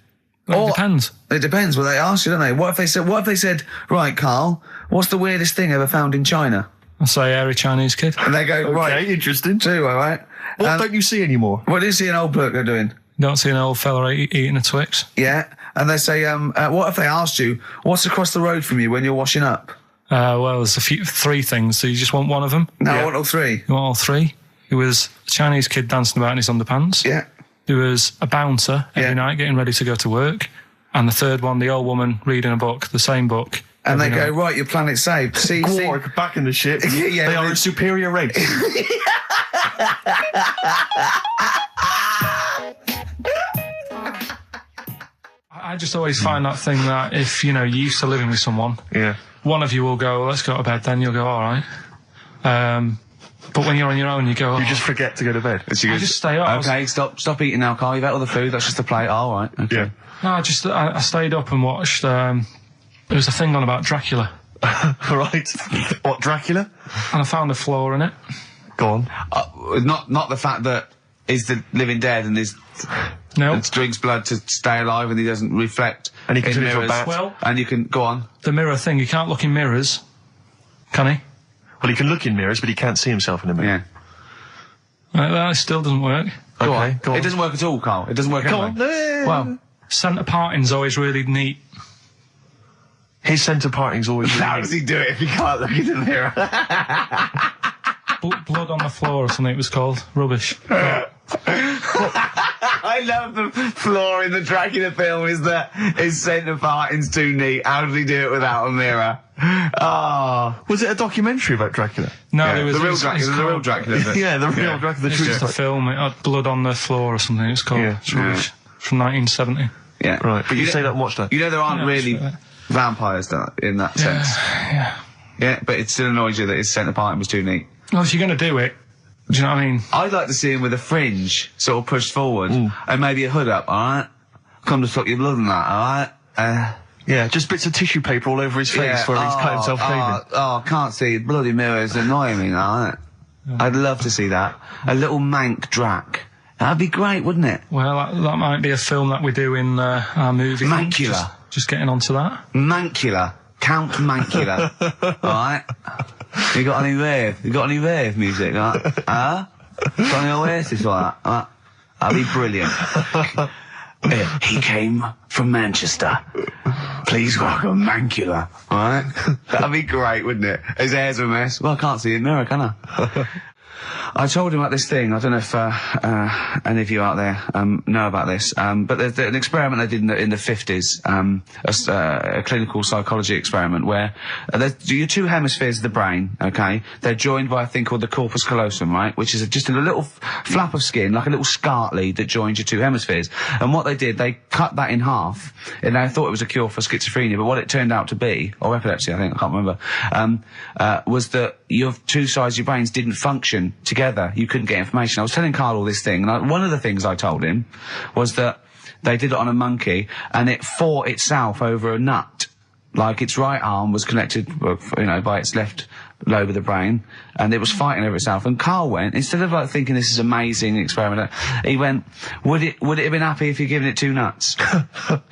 Well, it depends. It depends what they ask you, don't they? What if they said, right, Karl, what's the weirdest thing ever found in China? I say hairy Chinese kid. And they go, right. Okay, interesting. Too, all right. What don't you see anymore? What do you see an old bloke doing? Don't see an old fella eating a Twix. Yeah. And they say, what if they asked you, what's across the road from you when you're washing up? Well, there's 3 things. So you just want one of them? No, I want all 3. You want all 3? There was a Chinese kid dancing about in his underpants. Yeah. There was a bouncer every night getting ready to go to work. And the third one, the old woman reading a book, the same book, And they every go, night. right, your planet's saved. See, Quark back in the ship. Yeah, they are but- a superior race. I just always find that thing that if, you know, you're used to living with someone, Yeah. one of you will go, let's go to bed, then you'll go, all right. But when you're on your own, you go, You just forget to go to bed. I just stay up. Okay, stop eating now, Carl. You've ate all the food. That's just a plate. All right. Okay. Yeah. No, I stayed up and watched, there was a thing on about Dracula, Right. What, Dracula? and I found a flaw in it. Go on. Not the fact that he's the living dead and he's No. and drinks blood to stay alive and he doesn't reflect. And he can in turn into a mirrors. bat. Well- and you can go on. The mirror thing, you can't look in mirrors, can he? Well, he can look in mirrors, but he can't see himself in a mirror. Yeah. That still doesn't work. Go Okay, on. go on. It doesn't work at all, Carl. It doesn't work. Go anyway. on. Well, Centre parting's always really neat. His centre parting's always how really does he do it if he can't look in the mirror? Blood on the floor or something it was called. Rubbish. I love the flaw in the Dracula film is that his centre parting's too neat. How does he do it without a mirror? Oh. Was it a documentary about Dracula? No, Yeah, there was the real it's Dracula. The real called- Dracula. Is it? Yeah, the real Dracula. It's The just a true. film. It had blood on the floor or something. It's called. Yeah. It's rubbish. From 1970. Yeah. Right, but you know- stayed up and watched that. You know there aren't Yeah, really that's right. vampires in that sense. Yeah. Yeah, but it still annoys you that his centre parting was too neat. Well, if you're going to do it, do you know what I mean? I'd like to see him with a fringe sort of pushed forward and maybe a hood up, alright? Come to suck your blood and that, alright? Yeah, just bits of tissue paper all over his face where he's cut himself shaving. I can't see. Bloody mirrors annoying me, alright? I'd love to see that. A little mank Drac. That'd be great, wouldn't it? That might be a film that we do in our movie. Mancula. Just getting onto that. Mancula. Count Mancula. Alright? You got any rave? You got any rave music? Got any Oasis like that? That'd be brilliant. He came from Manchester. Please welcome Mancula. Alright? That'd be great, wouldn't it? His hair's a mess. Well, I can't see in the mirror, can I? I told him about this thing. I don't know if any of you out there know about this, but there's an experiment they did in the 50s, a clinical psychology experiment where your two hemispheres of the brain, okay, they're joined by a thing called the corpus callosum, right, which is just a little flap of skin, like a little scarlet lead that joins your two hemispheres. And what they did, they cut that in half, and they thought it was a cure for schizophrenia, but what it turned out to be, or epilepsy, I think, I can't remember, was that your two sides of your brains didn't function together. You couldn't get information. I was telling Karl all this thing, and one of the things I told him was that they did it on a monkey, and it fought itself over a nut. Like its right arm was connected, by its left lobe of the brain, and it was fighting over itself. And Karl went, instead of like thinking this is amazing experiment, he went, would it have been happy if you'd given it two nuts?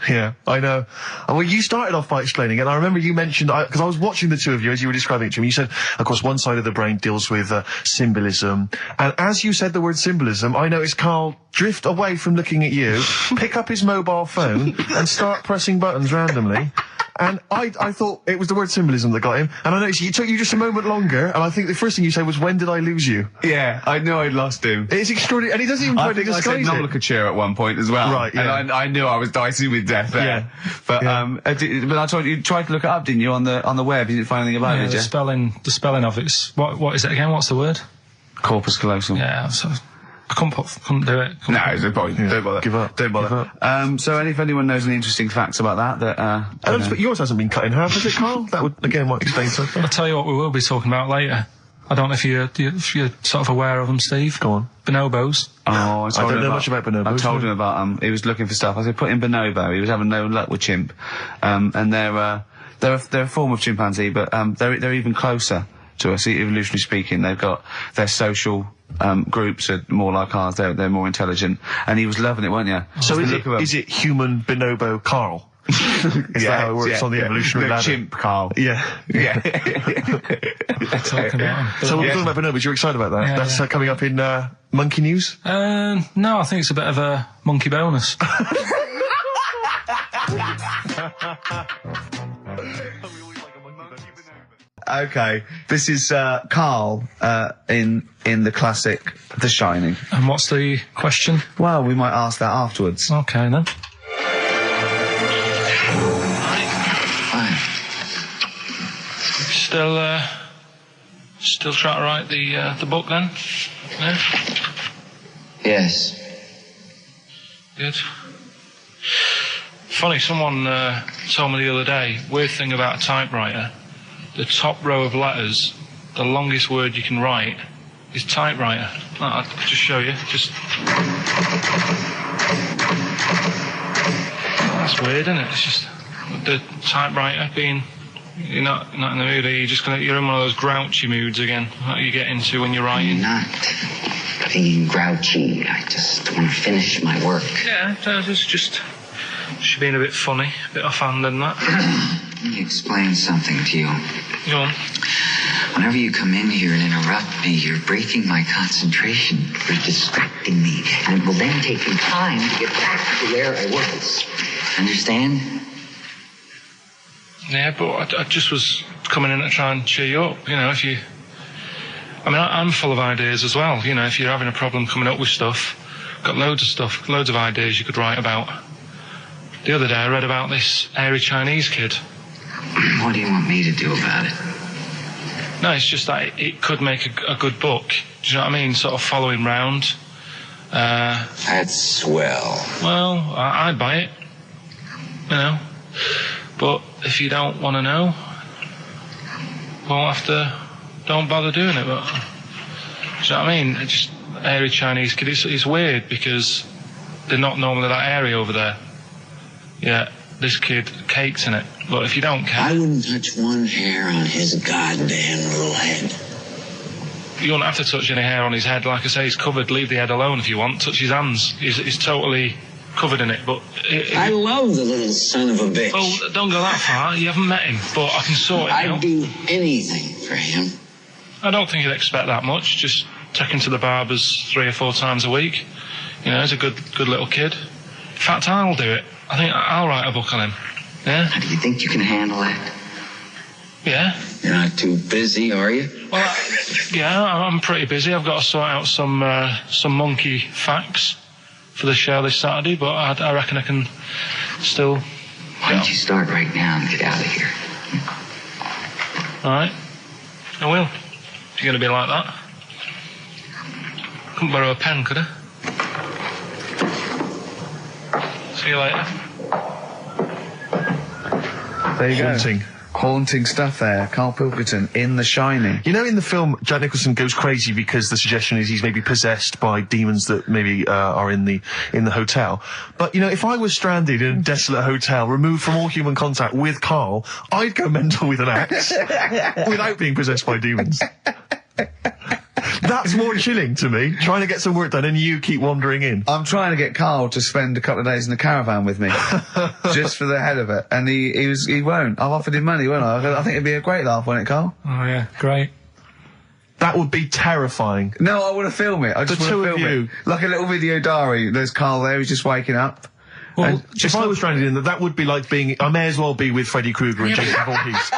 Yeah, I know. Well, you started off by explaining it, and I remember you mentioned, because I was watching the two of you as you were describing it to me, you said, of course, one side of the brain deals with symbolism, and as you said the word symbolism, I noticed Karl drift away from looking at you, pick up his mobile phone, and start pressing buttons randomly. And I thought it was the word symbolism that got him. And I noticed it took you just a moment longer. And I think the first thing you said was, when did I lose you? Yeah, I knew I'd lost him. It's extraordinary. And he doesn't even try I to think I said disguise it. nomenclature at one point as well. Right, yeah. And I knew I was dicing with death there. Yeah. But, Yeah. but I told you tried to look it up, didn't you, on the web? You didn't find anything about it, did The you? spelling of it's what is it again? What's the word? Corpus callosum. Yeah, so I couldn't do it. No, it's a point. Yeah. Don't bother. Give up. Don't bother. Give up. So if anyone knows any interesting facts about that, But yours hasn't been cut in half, has it, Karl? That would, again, might explain something. I'll tell you what we will be talking about later. I don't know if you're sort of aware of them, Steve. Go on. Bonobos. I don't know much about bonobos, I told no. him about he was looking for stuff. I said put in bonobo. He was having no luck with chimp, and they're a form of chimpanzee, but they're even closer to us, evolutionarily speaking. They've got their social groups are more like ours. They're more intelligent, and he was loving it, weren't you? So Just the look of 'em. is it human bonobo Karl? Is that how it works on the evolutionary no, ladder? chimp, Karl. Yeah. Yeah. Talking about 'em. So we're talking about bonobos. You're excited about that? Yeah, That's yeah. Coming up in Monkey News? No, I think it's a bit of a monkey bonus. Okay, this is Karl in the classic The Shining. And what's the question? Well, we might ask that afterwards. Okay then. Still trying to write the book then? Yeah? Yes. Good. Funny, someone told me the other day, weird thing about a typewriter, the top row of letters, the longest word you can write is typewriter. I'll just show you. That's weird, isn't it? It's just the typewriter being... You're not in the mood, are you? You're in one of those grouchy moods again, that you get into when you're writing. I'm not being grouchy. I just want to finish my work. Yeah, it's just being a bit funny, a bit offhand and that. Let me explain something to you. Go on. Whenever you come in here and interrupt me, you're breaking my concentration. You're distracting me. And it will then take me time to get back to where I was. Understand? Yeah, but I just was coming in to try and cheer you up. If you... I'm full of ideas as well. If you're having a problem coming up with stuff, got loads of ideas you could write about. The other day I read about this hairy Chinese kid. What do you want me to do about it? No, it's just that it could make a good book. Do you know what I mean? Sort of following round. That's swell. Well, I'd buy it. But if you don't want to know, don't bother doing it. But do you know what I mean? It's just hairy Chinese kid. It's weird because they're not normally that hairy over there. Yeah, this kid cakes in it. But if you don't care, I wouldn't touch one hair on his goddamn little head. You won't have to touch any hair on his head. Like I say, he's covered. Leave the head alone if you want. Touch his hands. He's totally covered in it. But I love the little son of a bitch. Well, don't go that far. You haven't met him, but I can sort it out. I'd do anything for him. I don't think he'd expect that much. Just take him to the barbers 3 or 4 times a week. He's a good little kid. In fact, I'll do it. I think I'll write a book on him. Yeah? Do you think you can handle that? Yeah. You're not too busy, are you? Well, I'm pretty busy. I've got to sort out some monkey facts for the show this Saturday, but I reckon I can still... Why don't you start right now and get out of here? All right. I will. If you're going to be like that. Couldn't borrow a pen, could I? See you later. There you Haunting. go. Haunting stuff there. Karl Pilkington in The Shining. In the film, Jack Nicholson goes crazy because the suggestion is he's maybe possessed by demons that maybe are in the hotel. But, if I was stranded in a desolate hotel, removed from all human contact with Karl, I'd go mental with an axe without being possessed by demons. That's more chilling to me, trying to get some work done and you keep wandering in. I'm trying to get Karl to spend a couple of days in the caravan with me, just for the head of it, and he won't. I've offered him money, won't I? I think it'd be a great laugh, won't it, Karl? Oh yeah, great. That would be terrifying. No, I want to film it. I just want to film it. Like a little video diary. There's Karl there, he's just waking up. Well, if I was stranded in that would be like being... I may as well be with Freddy Krueger and Jason Voorhees.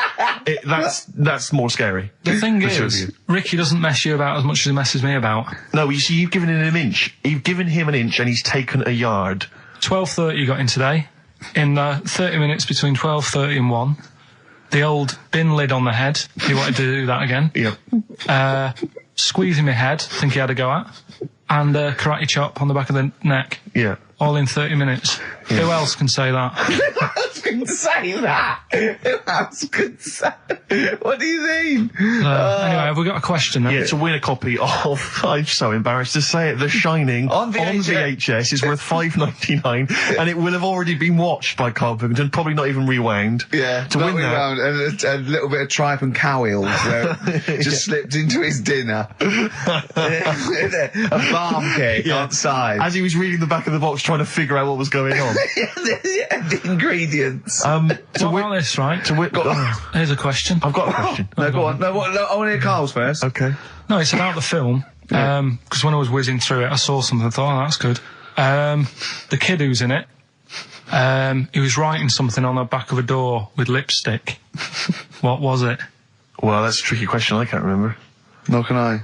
That's more scary. The thing is, Ricky doesn't mess you about as much as he messes me about. No, you see, you've given him an inch. You've given him an inch and he's taken a yard. 12:30 you got in today. In 30 minutes between 12:30 and 1. The old bin lid on the head. He wanted to do that again. Yep. Squeezing my head, think he had a go at. And karate chop on the back of the neck. Yeah. All in 30 minutes. Yeah. Who else can say that? Who else can say that? Who else can say... What do you mean? Anyway, have we got a question then? Yeah, to win a copy of... I'm so embarrassed to say it. The Shining on VHS is worth $5.99 and it will have already been watched by Karl Pilkington, probably not even rewound. Yeah, to win that. And a little bit of tripe and cow eels just slipped into his dinner. A barm cake outside. As he was reading the back of the box trying to figure out what was going on. The ingredients. What about this, right? Here's a question. I've got a question. No, go on. No, I want to hear Karl's first. Okay. No, it's about the film. Because when I was whizzing through it, I saw something and thought, oh, that's good. The kid who's in it, he was writing something on the back of a door with lipstick. What was it? Well, that's a tricky question. I can't remember. Nor can I.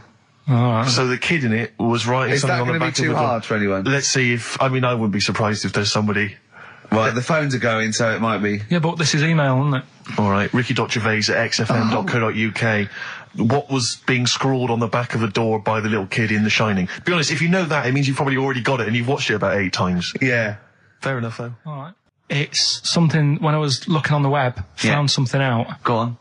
Right. So the kid in it was writing something on the back of the door. Is that going to be too hard for anyone? Let's see if... I mean, I wouldn't be surprised if there's somebody Right, the phones are going, so it might be. Yeah, but this is email, isn't it? All right, Ricky.Gervais at xfm.co.uk. What was being scrawled on the back of the door by the little kid in The Shining? Be honest, if you know that, it means you've probably already got it and you've watched it about 8 times. Yeah. Fair enough, though. All right. It's something, when I was looking on the web, found something out. Go on.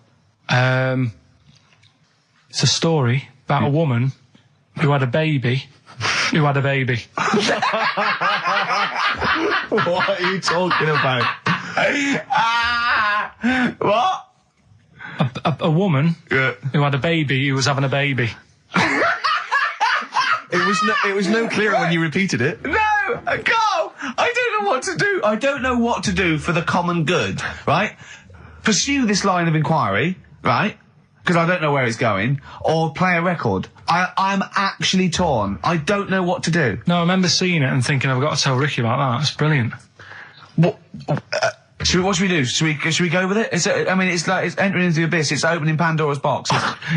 It's a story about a woman who had a baby. What are you talking about? What? A woman who had a baby who was having a baby. It was no clearer when you repeated it. No, Carl, I don't know what to do. I don't know what to do for the common good, right? Pursue this line of inquiry, right? Because I don't know where it's going, or play a record. I'm actually torn. I don't know what to do. No, I remember seeing it and thinking, I've got to tell Ricky about that. It's brilliant. What should we do? Should we go with it? It's entering into the abyss. It's opening Pandora's box.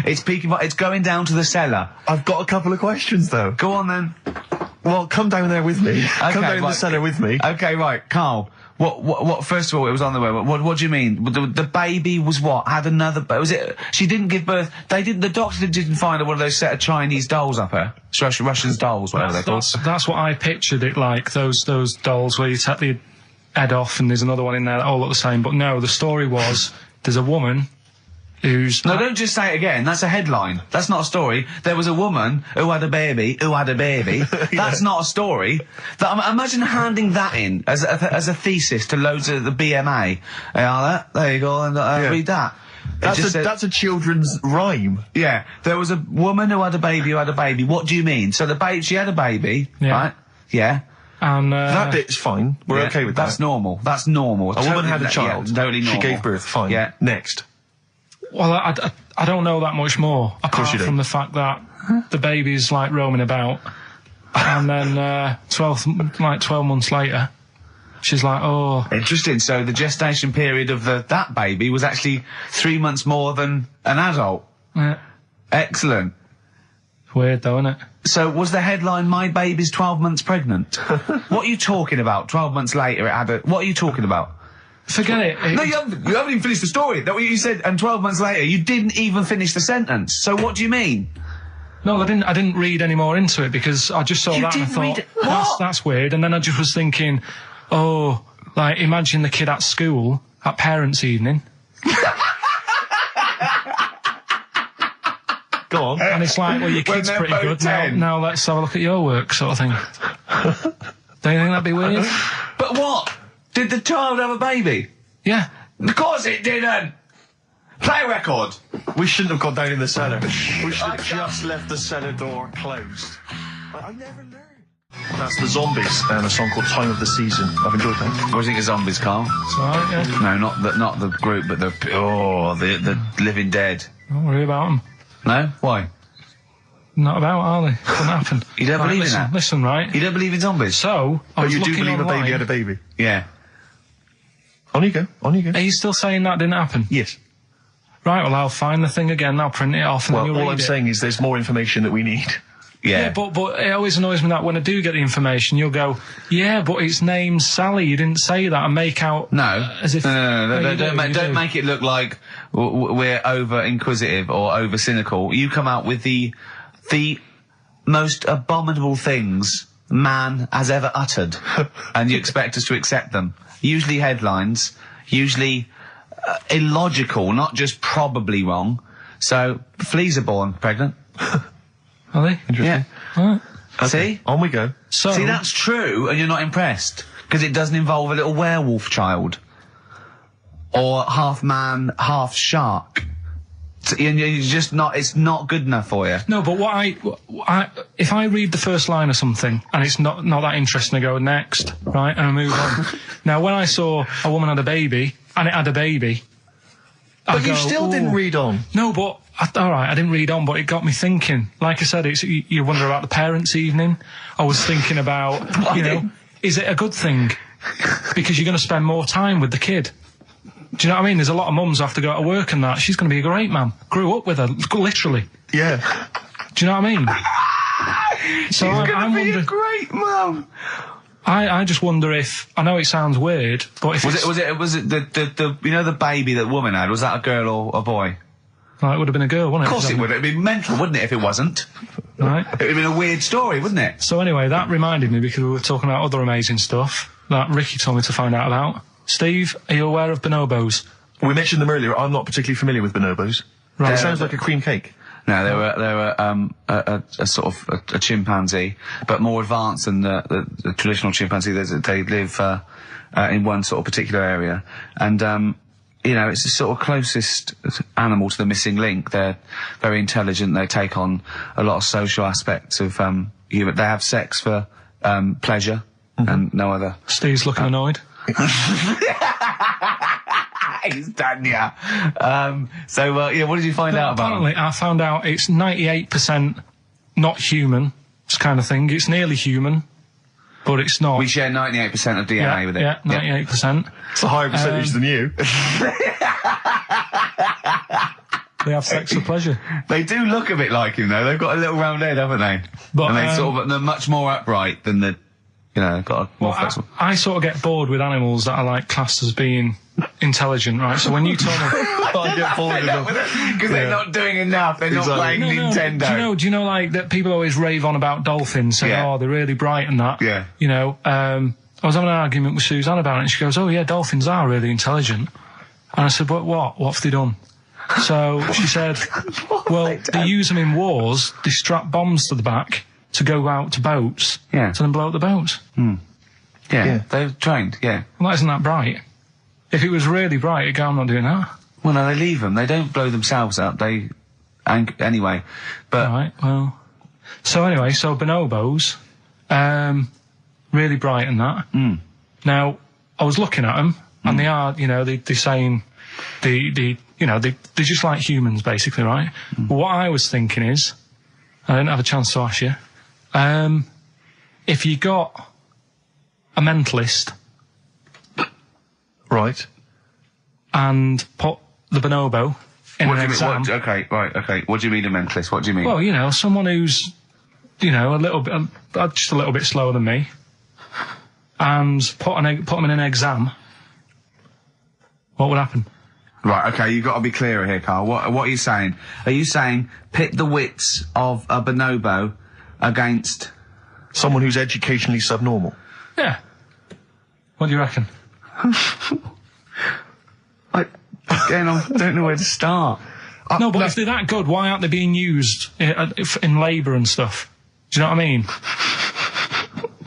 It's peeking. It's going down to the cellar. I've got a couple of questions, though. Go on then. Well, come down there with me. Okay, come down in the cellar with me. Okay, right, Carl. What? First of all, it was on the web. What do you mean? The baby was what? Had another? Was it? She didn't give birth. They didn't. The doctor didn't find one of those set of Chinese dolls up her. Russian dolls, whatever they're called. That's what I pictured it like. Those dolls where you take the head off and there's another one in there that all look the same. But no, the story was there's a woman who's... No, don't just say it again. That's a headline. That's not a story. There was a woman who had a baby who had a baby. That's not a story. Imagine handing that in as a thesis to loads of the BMA. There you go, and read that. That's a children's rhyme. Yeah. There was a woman who had a baby who had a baby. What do you mean? So she had a baby, right? Yeah. And that bit's fine. We're okay with that. That's normal. That's normal. A woman had a child. Yeah, totally normal. She gave birth. Fine. Yeah. Next. Well, I don't know that much more, apart from the fact that the baby's like roaming about, and then 12 months later, she's like, oh. Interesting. So the gestation period of that baby was actually 3 months more than an adult. Yeah. Excellent. Weird though, isn't it? So was the headline, "My baby's 12 months pregnant"? What are you talking about? 12 months later, it had a... What are you talking about? Forget it. No, you haven't even finished the story. That's what you said, and 12 months later, you didn't even finish the sentence. So what do you mean? No, I didn't read any more into it because I just saw that and I thought, that's weird. And then I just was thinking, oh, like, imagine the kid at school, at parents' evening. Go on. And it's like, well, your kid's pretty good. Now let's have a look at your work, sort of thing. Don't you think that'd be weird? But what? Did the child have a baby? Yeah. Of course it didn't! Play a record! We shouldn't have gone down in the cellar. We should have just left the cellar door closed. I never learned. That's the Zombies and a song called Time of the Season. I've enjoyed that. What do you think of Zombies, Carl? It's alright, yeah. No, not the group, but the Living Dead. Don't worry about them. No? Why? Not about, are they? Couldn't happen. You don't believe in that? Listen, right? You don't believe in zombies? So, but you do believe a baby had a baby? Yeah. On you go. On you go. Are you still saying that didn't happen? Yes. Right, well, I'll find the thing again, I'll print it off, and then you'll read it. All I'm saying is there's more information that we need. Yeah. But it always annoys me that when I do get the information, you'll go, yeah, but its name's Sally, you didn't say that, and make out... No. As if... No, don't make it look like we're over-inquisitive or over-cynical. You come out with the most abominable things man has ever uttered, and you expect us to accept them. Usually headlines, usually illogical, not just probably wrong. So, fleas are born pregnant. Are they? Interesting. Yeah. Right. Okay. See? On we go. So, see, that's true, and you're not impressed, because it doesn't involve a little werewolf child. Or half man, half shark. And you're just not, it's not good enough for you. No, but if I read the first line of something and it's not that interesting, I go next, right, and I move on. Now, when I saw a woman had a baby, and it had a baby, but you still didn't read on. No, but, alright, I didn't read on, but it got me thinking. Like I said, you wonder about the parents' evening. I was thinking about, is it a good thing? Because you're going to spend more time with the kid. Do you know what I mean? There's a lot of mums who have to go to work and that. She's going to be a great mum. Grew up with her, literally. Yeah. Do you know what I mean? So She's going to be a great mum. I just wonder if, I know it sounds weird, but if Was it the you know the baby that woman had, was that a girl or a boy? Well, it would have been a girl, wouldn't it? Of course it would. It'd be mental, wouldn't it, if it wasn't? Right. It would have been a weird story, wouldn't it? So anyway, that reminded me, because we were talking about other amazing stuff that Ricky told me to find out about. Steve, are you aware of bonobos? We mentioned them earlier. I'm not particularly familiar with bonobos. Right. It sounds like a cream cake. No, they were a sort of a chimpanzee, but more advanced than the traditional chimpanzee. They live in one sort of particular area, and you know, it's the sort of closest animal to the missing link. They're very intelligent. They take on a lot of social aspects of human. They have sex for pleasure and no other. Steve's looking annoyed. He's done, yeah. Yeah, what did you find out about Apparently, I found out it's 98% not human, this kind of thing. It's nearly human, but it's not. We share 98% of DNA with it. Yeah, 98%. It's a higher percentage than you. They have sex for pleasure. They do look a bit like him, though. They've got a little round head, haven't they? But, And they're much more upright than the, you know, got a more flexible. I sort of get bored with animals that are like classed as being intelligent, right? So when you told me, I get bored with them. Because they're not doing enough. They're not playing Nintendo. Do you know, like, that people always rave on about dolphins, saying, oh, they're really bright and that. Yeah. You know, I was having an argument with Suzanne about it, and she goes, oh, yeah, dolphins are really intelligent. And I said, but what? What have they done? So she said, well, they use them in wars. They strap bombs to the back to go out to boats. Yeah. To then blow up the boats. Yeah, they're trained, yeah. Well, that isn't that bright. If it was really bright, you'd go, I'm not doing that. Well, no, they leave them. They don't blow themselves up. Anyway. But. Right, well. So anyway, so bonobos, really bright and that. Now, I was looking at them, and they are, you know, they're saying, they're just like humans, basically, right? But what I was thinking is, I didn't have a chance to ask you, if you got a mentalist, Right. and put the bonobo in an exam. Okay. What do you mean a mentalist? What do you mean? Well, you know, someone who's, you know, a little bit, just a little bit slower than me, and put them in an exam, what would happen? Right, okay, you've got to be clearer here, Karl. What are you saying? Are you saying pit the wits of a bonobo against Someone who's educationally subnormal. Yeah. What do you reckon? I don't know where to start. No, but if they're that good, why aren't they being used in labour and stuff? Do you know what I mean?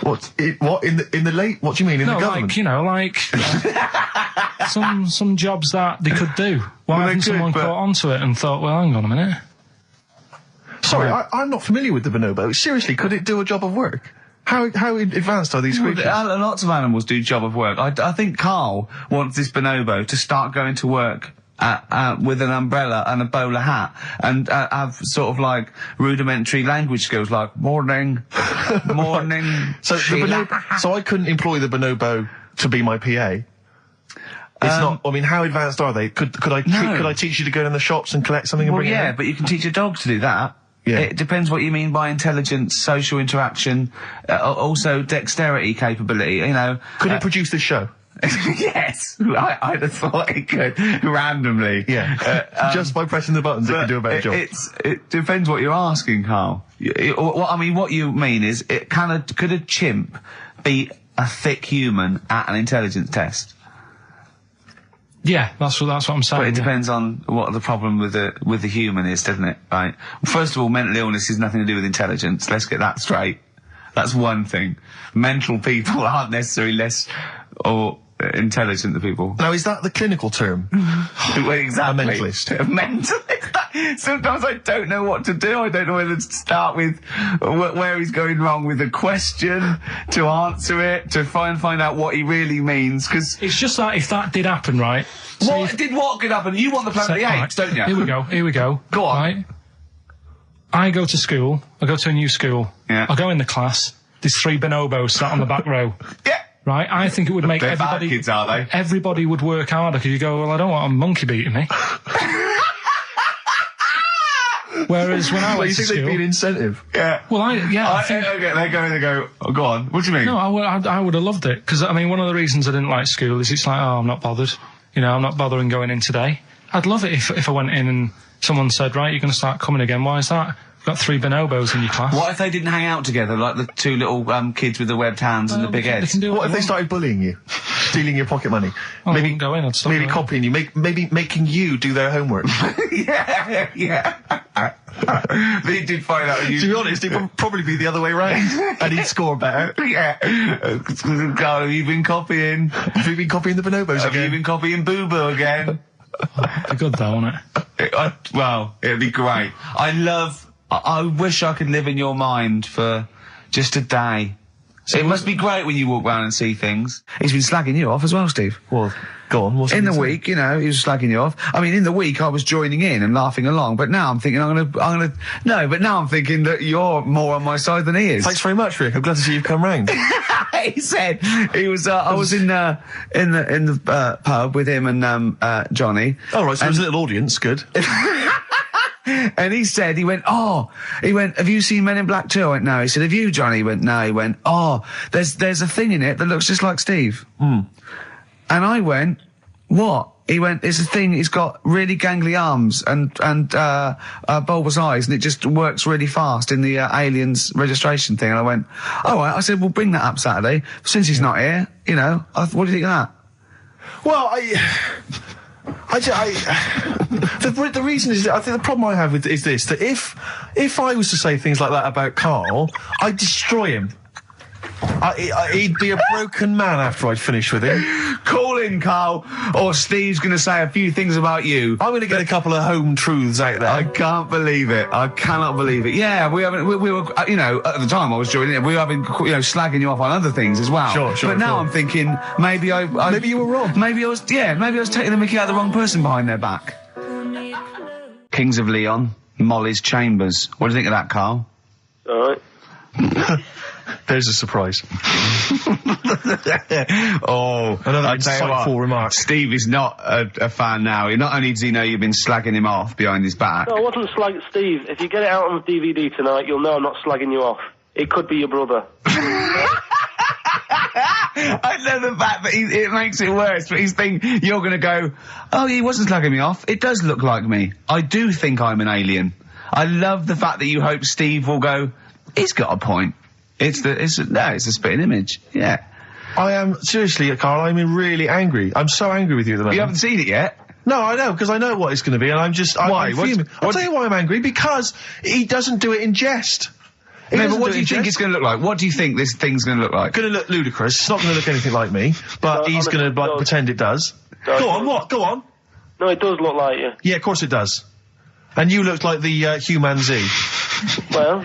What in the late? What do you mean in the government? Like, you know, like some jobs that they could do. Why hasn't someone caught onto it and thought, well, hang on a minute? Sorry, I'm not familiar with the bonobo. Seriously, could it do a job of work? How advanced are these creatures? Lots of animals do job of work. I think Karl wants this bonobo to start going to work with an umbrella and a bowler hat and have sort of like rudimentary language skills like morning. So I couldn't employ the bonobo to be my PA. It's not. I mean, how advanced are they? Could I teach you to go in the shops and collect something and bring it home? But you can teach a dog to do that. Yeah. It depends what you mean by intelligence, social interaction, also dexterity capability, you know. Could it produce this show? Yes, I'd have thought it could, randomly. Yeah, just by pressing the buttons it can do a better job. It depends what you're asking, Karl. What you mean is, could a chimp beat a thick human at an intelligence test? Yeah, that's what I'm saying. But it depends on what the problem with the human is, doesn't it? Right. First of all, mental illness has nothing to do with intelligence. Let's get that straight. That's one thing. Mental people aren't necessarily less or intelligent than people. Now, is that the clinical term? Well, exactly. A mentalist. A mentalist. Sometimes I don't know what to do. I don't know whether to start with where he's going wrong with the question, to answer it, to find out what he really means, because... It's just that if that did happen, right? What could happen? You want the Planet of the Apes, don't you? Here we go. Go on. Right? I go to school. I go to a new school. Yeah. I go in the class. There's 3 bonobos sat on the back row. Yeah. Right? I think it would make They're everybody... bad kids, are they? Everybody would work harder, because you go, well, I don't want a monkey beating me. Whereas when I Well, went you to think there'd be an school, incentive? Yeah. well, I think. Okay, they go, oh, go on. What do you mean? No, I would have loved it because I mean, one of the reasons I didn't like school is it's like, oh, I'm not bothered. You know, I'm not bothering going in today. I'd love it if I went in and someone said, right, you're going to start coming again. Why is that? You've got 3 bonobos in your class. What if they didn't hang out together, like the 2 little kids with the webbed hands and the big They heads? can do What if they want. started bullying you? Stealing your pocket money? I wouldn't go in, I'd stop maybe going. copying you, maybe making you do their homework. Yeah. They did find out. To be honest, it would probably be the other way round, and he'd score better. Yeah. Carl, have you been copying? Have you been copying the bonobos Have you again? been copying Boo Boo again? It'd be good though, wouldn't it? Well, it'd be great. I wish I could live in your mind for just a day. It must be great when you walk around and see things. He's been slagging you off as well, Steve. Well, go on. What's In the he saying? week, you know, he was slagging you off. I mean, in the week, I was joining in and laughing along, but now I'm thinking but now I'm thinking that you're more on my side than he is. Thanks very much, Rick. I'm glad to see you've come round. He said he was. I was in the pub with him and Johnny. All right, so there's a little audience. Good. And he went, have you seen Men in Black 2? I went, no. He said, have you, Johnny? He went, no. He went, there's a thing in it that looks just like Steve. And I went, what? He went, it's a thing, it's got really gangly arms and bulbous eyes, and it just works really fast in the Aliens registration thing. And I went, all right. I said, we'll bring that up Saturday. Since he's not here, you know, what do you think of that? Well, the reason is, I think the problem I have with is this, that if I was to say things like that about Karl, I'd destroy him. He'd be a broken man after I'd finished with him. Call in, Karl, or Steve's going to say a few things about you. I'm going to get a couple of home truths out there. I can't believe it. I cannot believe it. Yeah, we were, you know, at the time I was joining it, we were having, you know, slagging you off on other things as well. Sure. But now I'm thinking, maybe maybe you were wrong. Maybe I was taking the mickey out of the wrong person behind their back. Kings of Leon, Molly's Chambers. What do you think of that, Karl? All right. There's a surprise. Another insightful remark. Steve is not a fan now. Not only does he know you've been slagging him off behind his back. No, I wasn't slagging Steve. If you get it out on DVD tonight, you'll know I'm not slagging you off. It could be your brother. I love the fact that it makes it worse, but he's thinking you're going to go, oh, he wasn't slagging me off. It does look like me. I do think I'm an alien. I love the fact that you hope Steve will go, he's got a point. It's a spitting image. Yeah. I am, seriously, Karl, I'm really angry. I'm so angry with you at the moment. You haven't seen it yet? No, I know, because I know what it's going to be, and I'm just... Why? I'm fuming. I'll tell you why I'm angry, because he doesn't do it in jest. No, but what do you think it's going to look like? What do you think this thing's going to look like? Going to look ludicrous. It's not going to look anything like me, but he's going to pretend it does. Go on, what? Go on. No, it does look like you. Yeah, of course it does. And you looked like the human Z. Well,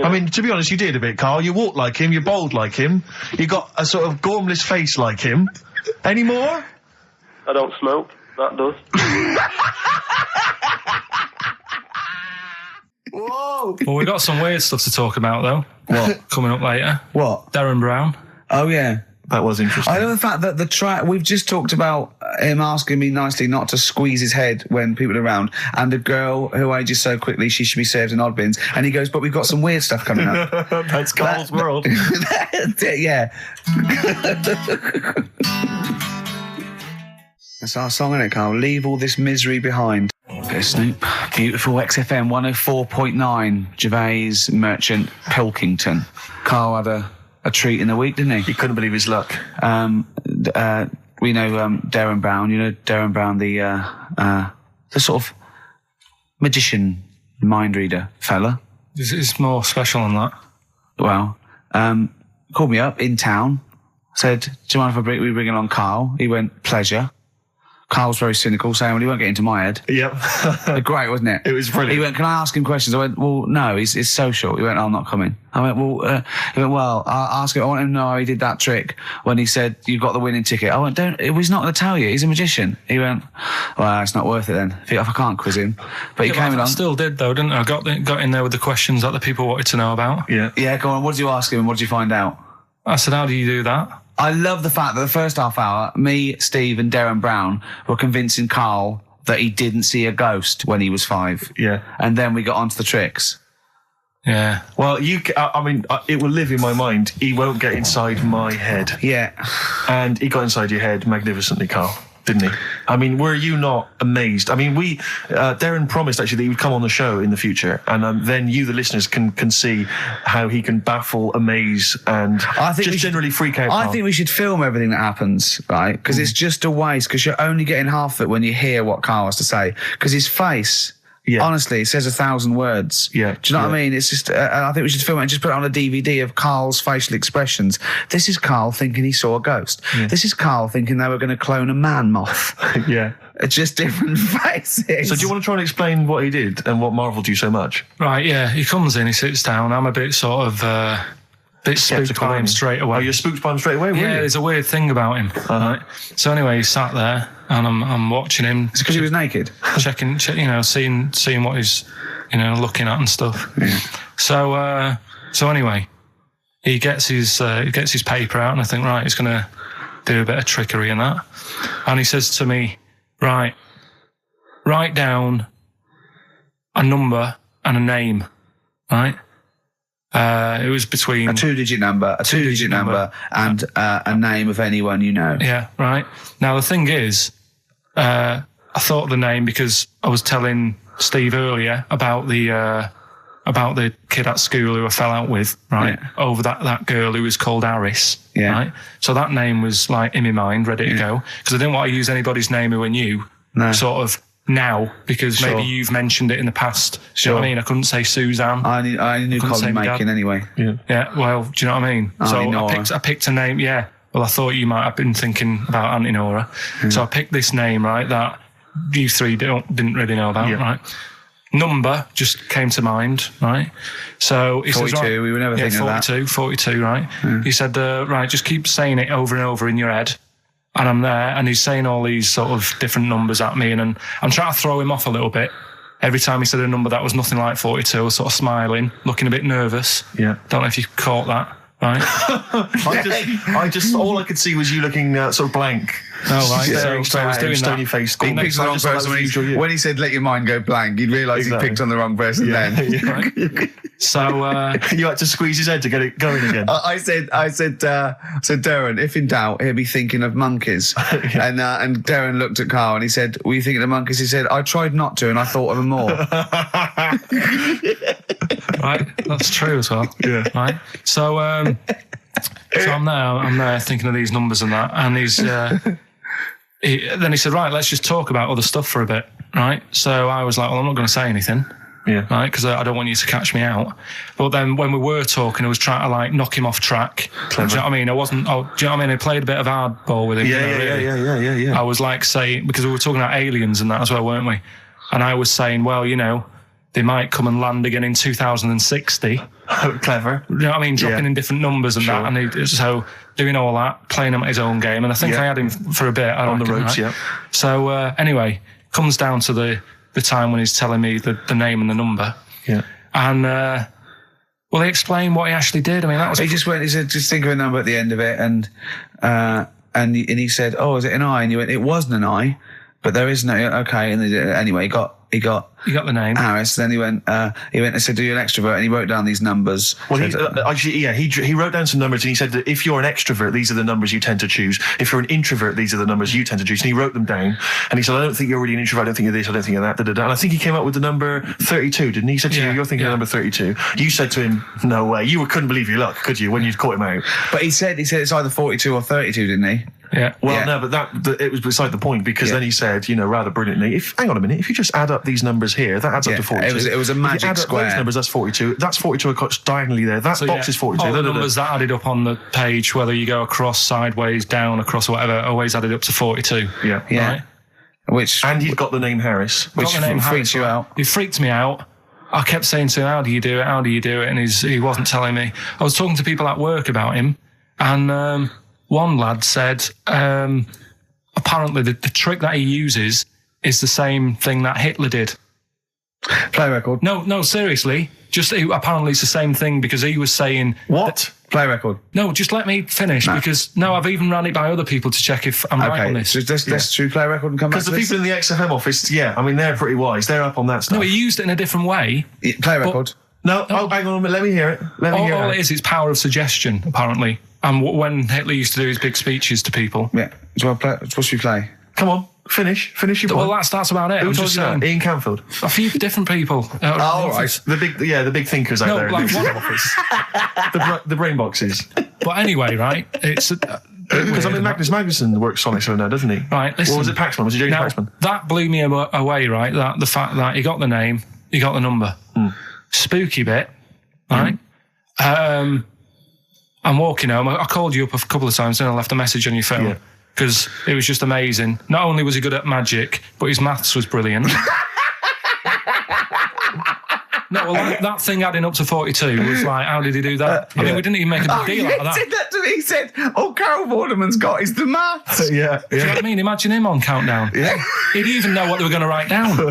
I mean, to be honest, you did a bit, Karl. You walk like him, you're bold like him, you got a sort of gormless face like him. Any more? I don't smoke. That does. Whoa! Well, we've got some weird stuff to talk about, though. What? Coming up later. What? Darren Brown. Oh, yeah. That was interesting. I love the fact that the track, we've just talked about him asking me nicely not to squeeze his head when people are around, and the girl who ages so quickly she should be served in odd bins, and he goes, but we've got some weird stuff coming up. That's Karl's world. Yeah. That's our song, isn't it, Karl? Leave all this misery behind. Okay, Snoop. Beautiful XFM 104.9. Gervais, Merchant, Pilkington. Karl had a treat in the week, didn't he? He couldn't believe his luck. We know Darren Brown. You know Darren Brown, the sort of magician, mind reader fella. It's more special than that. Well, called me up in town, said, do you mind if we bring along Karl? He went, pleasure. Karl's very cynical, saying, well, he won't get into my head. Yep. Great, wasn't it? It was brilliant. He went, can I ask him questions? I went, well, no, it's social. He went, I'm not coming. I went, he went, well, I'll ask him. I want him to know how he did that trick when he said, you got the winning ticket. I went, he's not going to tell you. He's a magician. He went, well, it's not worth it then, if I can't quiz him. But he came along. I still did, though, didn't I? I got in there with the questions that the people wanted to know about. Yeah. Yeah, go on. What did you ask him and what did you find out? I said, how do you do that? I love the fact that the first half hour, me, Steve and Darren Brown were convincing Karl that he didn't see a ghost when he was 5. Yeah. And then we got onto the tricks. Yeah. Well, it will live in my mind. He won't get inside my head. Yeah. And he got inside your head magnificently, Karl, didn't he? I mean, were you not amazed? I mean, Darren promised actually that he would come on the show in the future, and then you, the listeners, can see how he can baffle, amaze, and generally freak out. I think we should film everything that happens, right? Because it's just a waste, because you're only getting half of it when you hear what Karl has to say. Because his face... Yeah. Honestly, it says 1,000 words. Yeah. Do you know what I mean? It's just, I think we should film it and just put it on a DVD of Karl's facial expressions. This is Karl thinking he saw a ghost. Yeah. This is Karl thinking they were going to clone a man moth. Yeah. It's just different faces. So do you want to try and explain what he did and what marvelled you so much? Right, yeah. He comes in, he sits down. I'm a bit sort of... bit spooked by him straight away. Oh, you're spooked by him straight away, were you? Yeah, there's a weird thing about him. Right? So anyway, he sat there, and I'm watching him. It's because he was naked? Checking, seeing what he's, looking at and stuff. Yeah. So anyway, he gets his paper out, and I think, right, he's going to do a bit of trickery and that. And he says to me, right, write down a number and a name, right? It was between a two-digit number, and a name of anyone you know. Yeah, right. Now the thing is, I thought of the name because I was telling Steve earlier about the kid at school who I fell out with, right? Yeah. Over that girl who was called Aris, right? So that name was like in my mind, ready to go, because I didn't want to use anybody's name who I knew, sort of. Now, because maybe you've mentioned it in the past. Do you know what I mean? I couldn't say Suzanne. I knew Colin Makin anyway. Yeah, well, do you know what I mean? I picked a name, yeah. Well, I thought you might have been thinking about Auntie Nora. So I picked this name, right, that you three didn't really know about, right? Number just came to mind, right? So he 42, says, right, we were never thinking of that. 42, right? He said, right, just keep saying it over and over in your head. And I'm there, and he's saying all these sort of different numbers at me, and I'm trying to throw him off a little bit. Every time he said a number that was nothing like 42, I was sort of smiling, looking a bit nervous. Yeah. Don't know if you caught that, right? I just, all I could see was you looking sort of blank. Oh, right. So I was doing stony that. face. He picked on the wrong person. When he said, let your mind go blank, you'd realise he picked on the wrong person then. Right. So you had to squeeze his head to get it going again. I said, Darren, if in doubt, he'll be thinking of monkeys. And Darren looked at Karl and he said, were you thinking of monkeys? He said, I tried not to and I thought of them more. Right, that's true as well. Yeah. Right. So I'm there thinking of these numbers and that, and then he said, right, let's just talk about other stuff for a bit, right? So I was like, well, I'm not going to say anything. Yeah. Right, because I don't want you to catch me out. But then when we were talking, I was trying to like knock him off track. Clever. Do you know what I mean? I wasn't. Do you know what I mean? I played a bit of hardball with him. Yeah. I was like saying, because we were talking about aliens and that as well, weren't we? And I was saying, well, they might come and land again in 2060. Oh, clever. You know what I mean? Dropping in different numbers and that. And so doing all that, playing him at his own game. And I think I had him for a bit. On the ropes, right? So anyway, comes down to the time when he's telling me the name and the number. Yeah. And, well, he explained what he actually did. I mean, that was... He said, just think of a number at the end of it. And he said, oh, is it an I? And you went, it wasn't an I, but there is no... Okay. And anyway, he got the name. Harris. Then he went and said, "Do you an extrovert?" And he wrote down these numbers. Well, he wrote down some numbers and he said that if you're an extrovert, these are the numbers you tend to choose. If you're an introvert, these are the numbers you tend to choose. And he wrote them down. And he said, "I don't think you're really an introvert. I don't think you're this. I don't think you're that." And I think he came up with the number 32, didn't he? He said to you, "You're thinking of number 32." You said to him, "No way." You couldn't believe your luck, could you, when you'd caught him out? But he said it's either 42 or 32, didn't he? Yeah. Well, no, but it was beside the point, because then he said, rather brilliantly, hang on a minute, if you just add up these numbers here, that adds up to 42. It was a magic if you add square. Up those numbers, that's 42. That's 42 across diagonally there. That box is 42. All the numbers that added up on the page, whether you go across, sideways, down, across, whatever, always added up to 42. Yeah. Right? And you've got the name Harris. Which freaks you out. It freaked me out. I kept saying to him, how do you do it? How do you do it? And he wasn't telling me. I was talking to people at work about him, and one lad said, apparently the trick that he uses is the same thing that Hitler did. Play record. No, seriously. Apparently it's the same thing, because he was saying... What? Play record. No, just let me finish because I've even ran it by other people to check if I'm right on this. So let's do play record and come back Because to the this. people in the XFM office, they're pretty wise. They're up on that stuff. No, he used it in a different way. Play record. No, hang on a minute. Let me hear it. All it is, it's power of suggestion, apparently. And when Hitler used to do his big speeches to people. Yeah. What should we play? Come on, finish your point. Well, that's about it. Who I'm told just you that? saying. Ian Canfield. A few different people. All right. The big thinkers out there in the like XFM office. The brain boxes. But anyway, right, it's... Because Magnus Magnusson works Sonic so now, doesn't he? Right, listen. Or was it Paxman? Was it Jamie Paxman? That blew me away, right? The fact that he got the name, he got the number. Spooky bit, right? I'm walking home. I called you up a couple of times and I left a message on your phone because it was just amazing. Not only was he good at magic, but his maths was brilliant. No, well, that thing adding up to 42 was like, how did he do that? I mean, we didn't even make a big deal out of that. He said that to me. He said, all Carol Vorderman's got is the maths. Do you know what I mean? Imagine him on Countdown. Yeah. He'd even know what they were going to write down. Do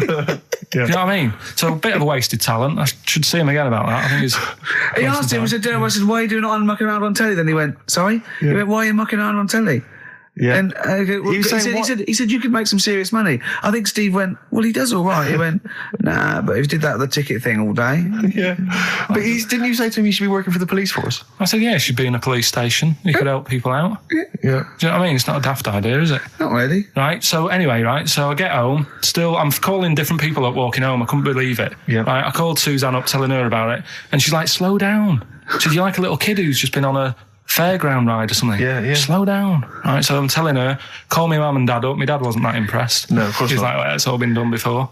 you know what I mean? So a bit of a wasted talent. I should see him again about that. I think he's... He asked him, I said, why are you doing it on mucking around on telly? Then he went, sorry? He went, why are you mucking around on telly? Yeah. And he said you could make some serious money. I think Steve went, well, he does all right. He went, nah, but if he did that with the ticket thing all day. Yeah. But didn't you say to him you should be working for the police force? I said, yeah, he should be in a police station. He could help people out. Yeah. Do you know what I mean? It's not a daft idea, is it? Not really. Right, so anyway, right, so I get home. Still, I'm calling different people up walking home. I couldn't believe it. Yeah. Right, I called Suzanne up telling her about it. And she's like, slow down. She said, you're like a little kid who's just been on a fairground ride or something. Yeah. Slow down. Right, so I'm telling her, call me mum and dad up. My dad wasn't that impressed. No, of course He's not. like, well, it's all been done before.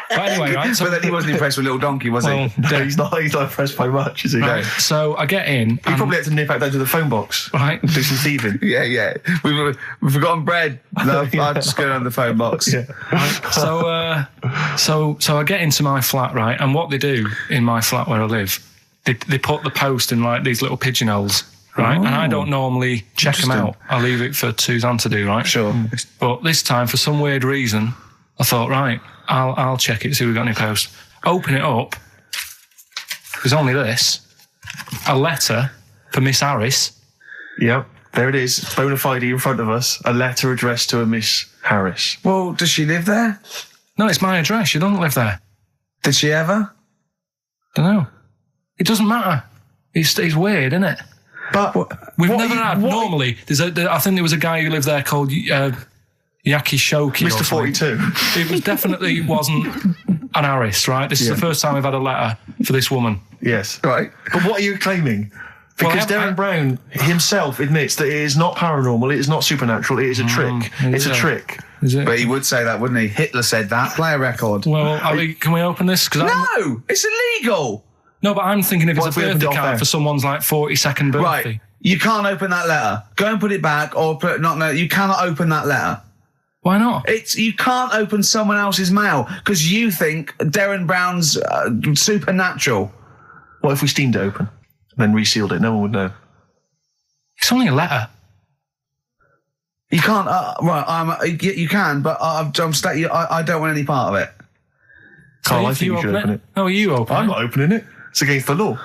But anyway, right. So, But then he wasn't impressed with Little Donkey, was he? No, he's not impressed by much, is he? right, so I get in. He probably had to nip out down to the phone box. Right. Do some thieving. Yeah. We've forgotten bread. No, I'll just go down the phone box. Yeah. So I get into my flat, right, and what they do in my flat where I live, they put the post in like these little pigeonholes, right, and I don't normally check them out. I leave it for Suzanne to do, right? Sure. But this time, for some weird reason, I thought, right, I'll check it, see if we've got any post. Open it up. There's only this. A letter for Miss Harris. Yep. There it is. Bona fide in front of us. A letter addressed to a Miss Harris. Well, does she live there? No, it's my address. She doesn't live there. Did she ever? Don't know. It doesn't matter. It's weird, isn't it? But We've never had. Normally, I think there was a guy who lived there called Yaki Shoki. Mr. 42. It was definitely wasn't an Harris, right? This is the first time we've had a letter for this woman. Yes. Right. But what are you claiming? Because Darren Brown himself admits that it is not paranormal, it is not supernatural, it is a trick. It's a trick. Is it? But he would say that, wouldn't he? Hitler said that. Play a record. Well, can we open this? No, it's illegal. No, but I'm thinking if What it's if a we opened birthday it off card air? for someone's like 42nd birthday. Right. You can't open that letter. Go and put it back, or put you cannot open that letter. Why not? You can't open someone else's mail because you think Darren Brown's supernatural. What if we steamed it open, then resealed it? No one would know. It's only a letter. You can't. You can, but I don't want any part of it. Carl, So I if think you should open it. No, you open I'm it. not opening it. It's against the law.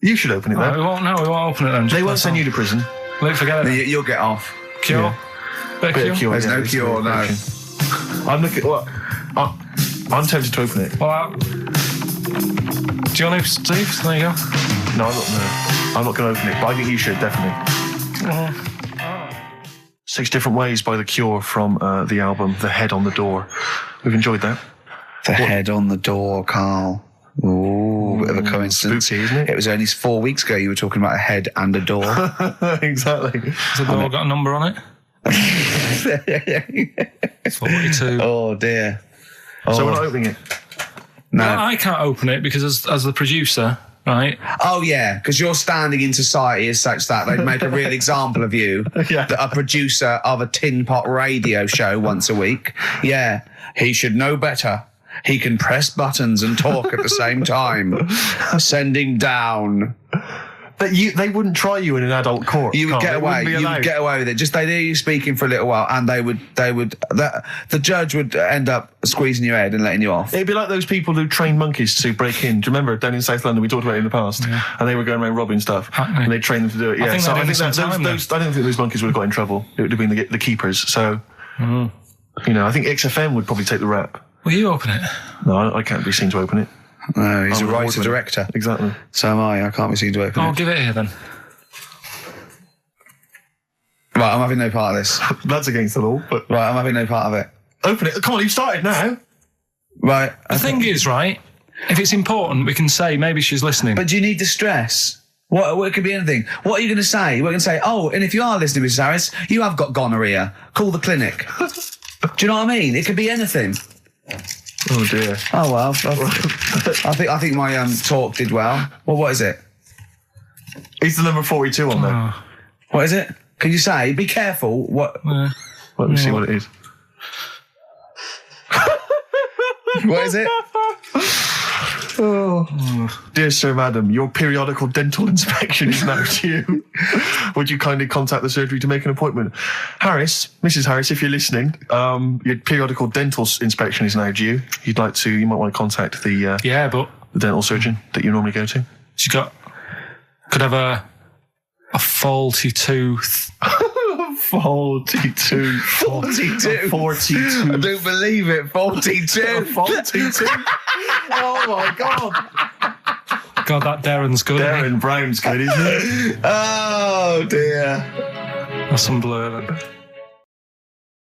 You should open it, Right, though. we won't open it then. They won't send you to prison. Look, forget it. You'll get off. Cure? Yeah. Bit of cure? There's no cure, no. I'm looking. Well, I'm tempted to open it. Well, do you want to, Steve? There you go. No, I'm not going to open it. But I think you should definitely. 6 Different Ways by The Cure from the album The Head on the Door. We've enjoyed that. The head on the door, Carl. Ooh, bit of a coincidence. Spooky, isn't it? It was only 4 weeks ago you were talking about a head and a door. Exactly. Has the door got a number on it? 42. Oh, dear. So we're not opening it. No. Well, I can't open it because as the producer, right? Oh, yeah, because your standing in society is such that they'd make a real example of you. Yeah. A producer of a tin pot radio show once a week. Yeah, he should know better. He can press buttons and talk at the same time. Sending down. But they wouldn't try you in an adult court. You would Carl. get They away. wouldn't be You would allowed. get away with it. Just they'd hear you speaking for a little while, and the judge would end up squeezing your head and letting you off. It'd be like those people who train monkeys to break in. Do you remember down in South London? We talked about it in the past, and they were going around robbing stuff, Hackney. and they trained them to do it. Yeah, think so they I did think some time then. I don't think those monkeys would have got in trouble. It would have been the keepers. So, I think XFM would probably take the rap. Will you open it? No, I can't be seen to open it. No, he's I'm a an writer award-winner. director. Exactly. So am I. I can't be seen to open I'll it. give it here then. Right, I'm having no part of this. That's against the law, but Right, I'm having no part of it. open it. Come on, you've started now. Right. The thing is, right, if it's important, we can say maybe she's listening. But do you need the stress? What it could be anything. What are you going to say? We're going to say, oh, and if you are listening, Mrs. Harris, you have got gonorrhea. Call the clinic. Do you know what I mean? It could be anything. Oh dear. Oh well. I think my talk did well. Well, what is it? Is the number 42 on there? What is it? Can you say? Be careful. What? Let me see what it is. What is it? Dear Sir, Madam, your periodical dental inspection is now due. Would you kindly contact the surgery to make an appointment? Mrs. Harris, if you're listening, your periodical dental inspection is now due. You might want to contact the dental surgeon that you normally go to. She could have a faulty tooth. 42. 42. 42. I don't believe it. 42. 42. Oh my God. God, that Darren's good. isn't he? Darren Brown's good, isn't it? Oh dear. That's some blur.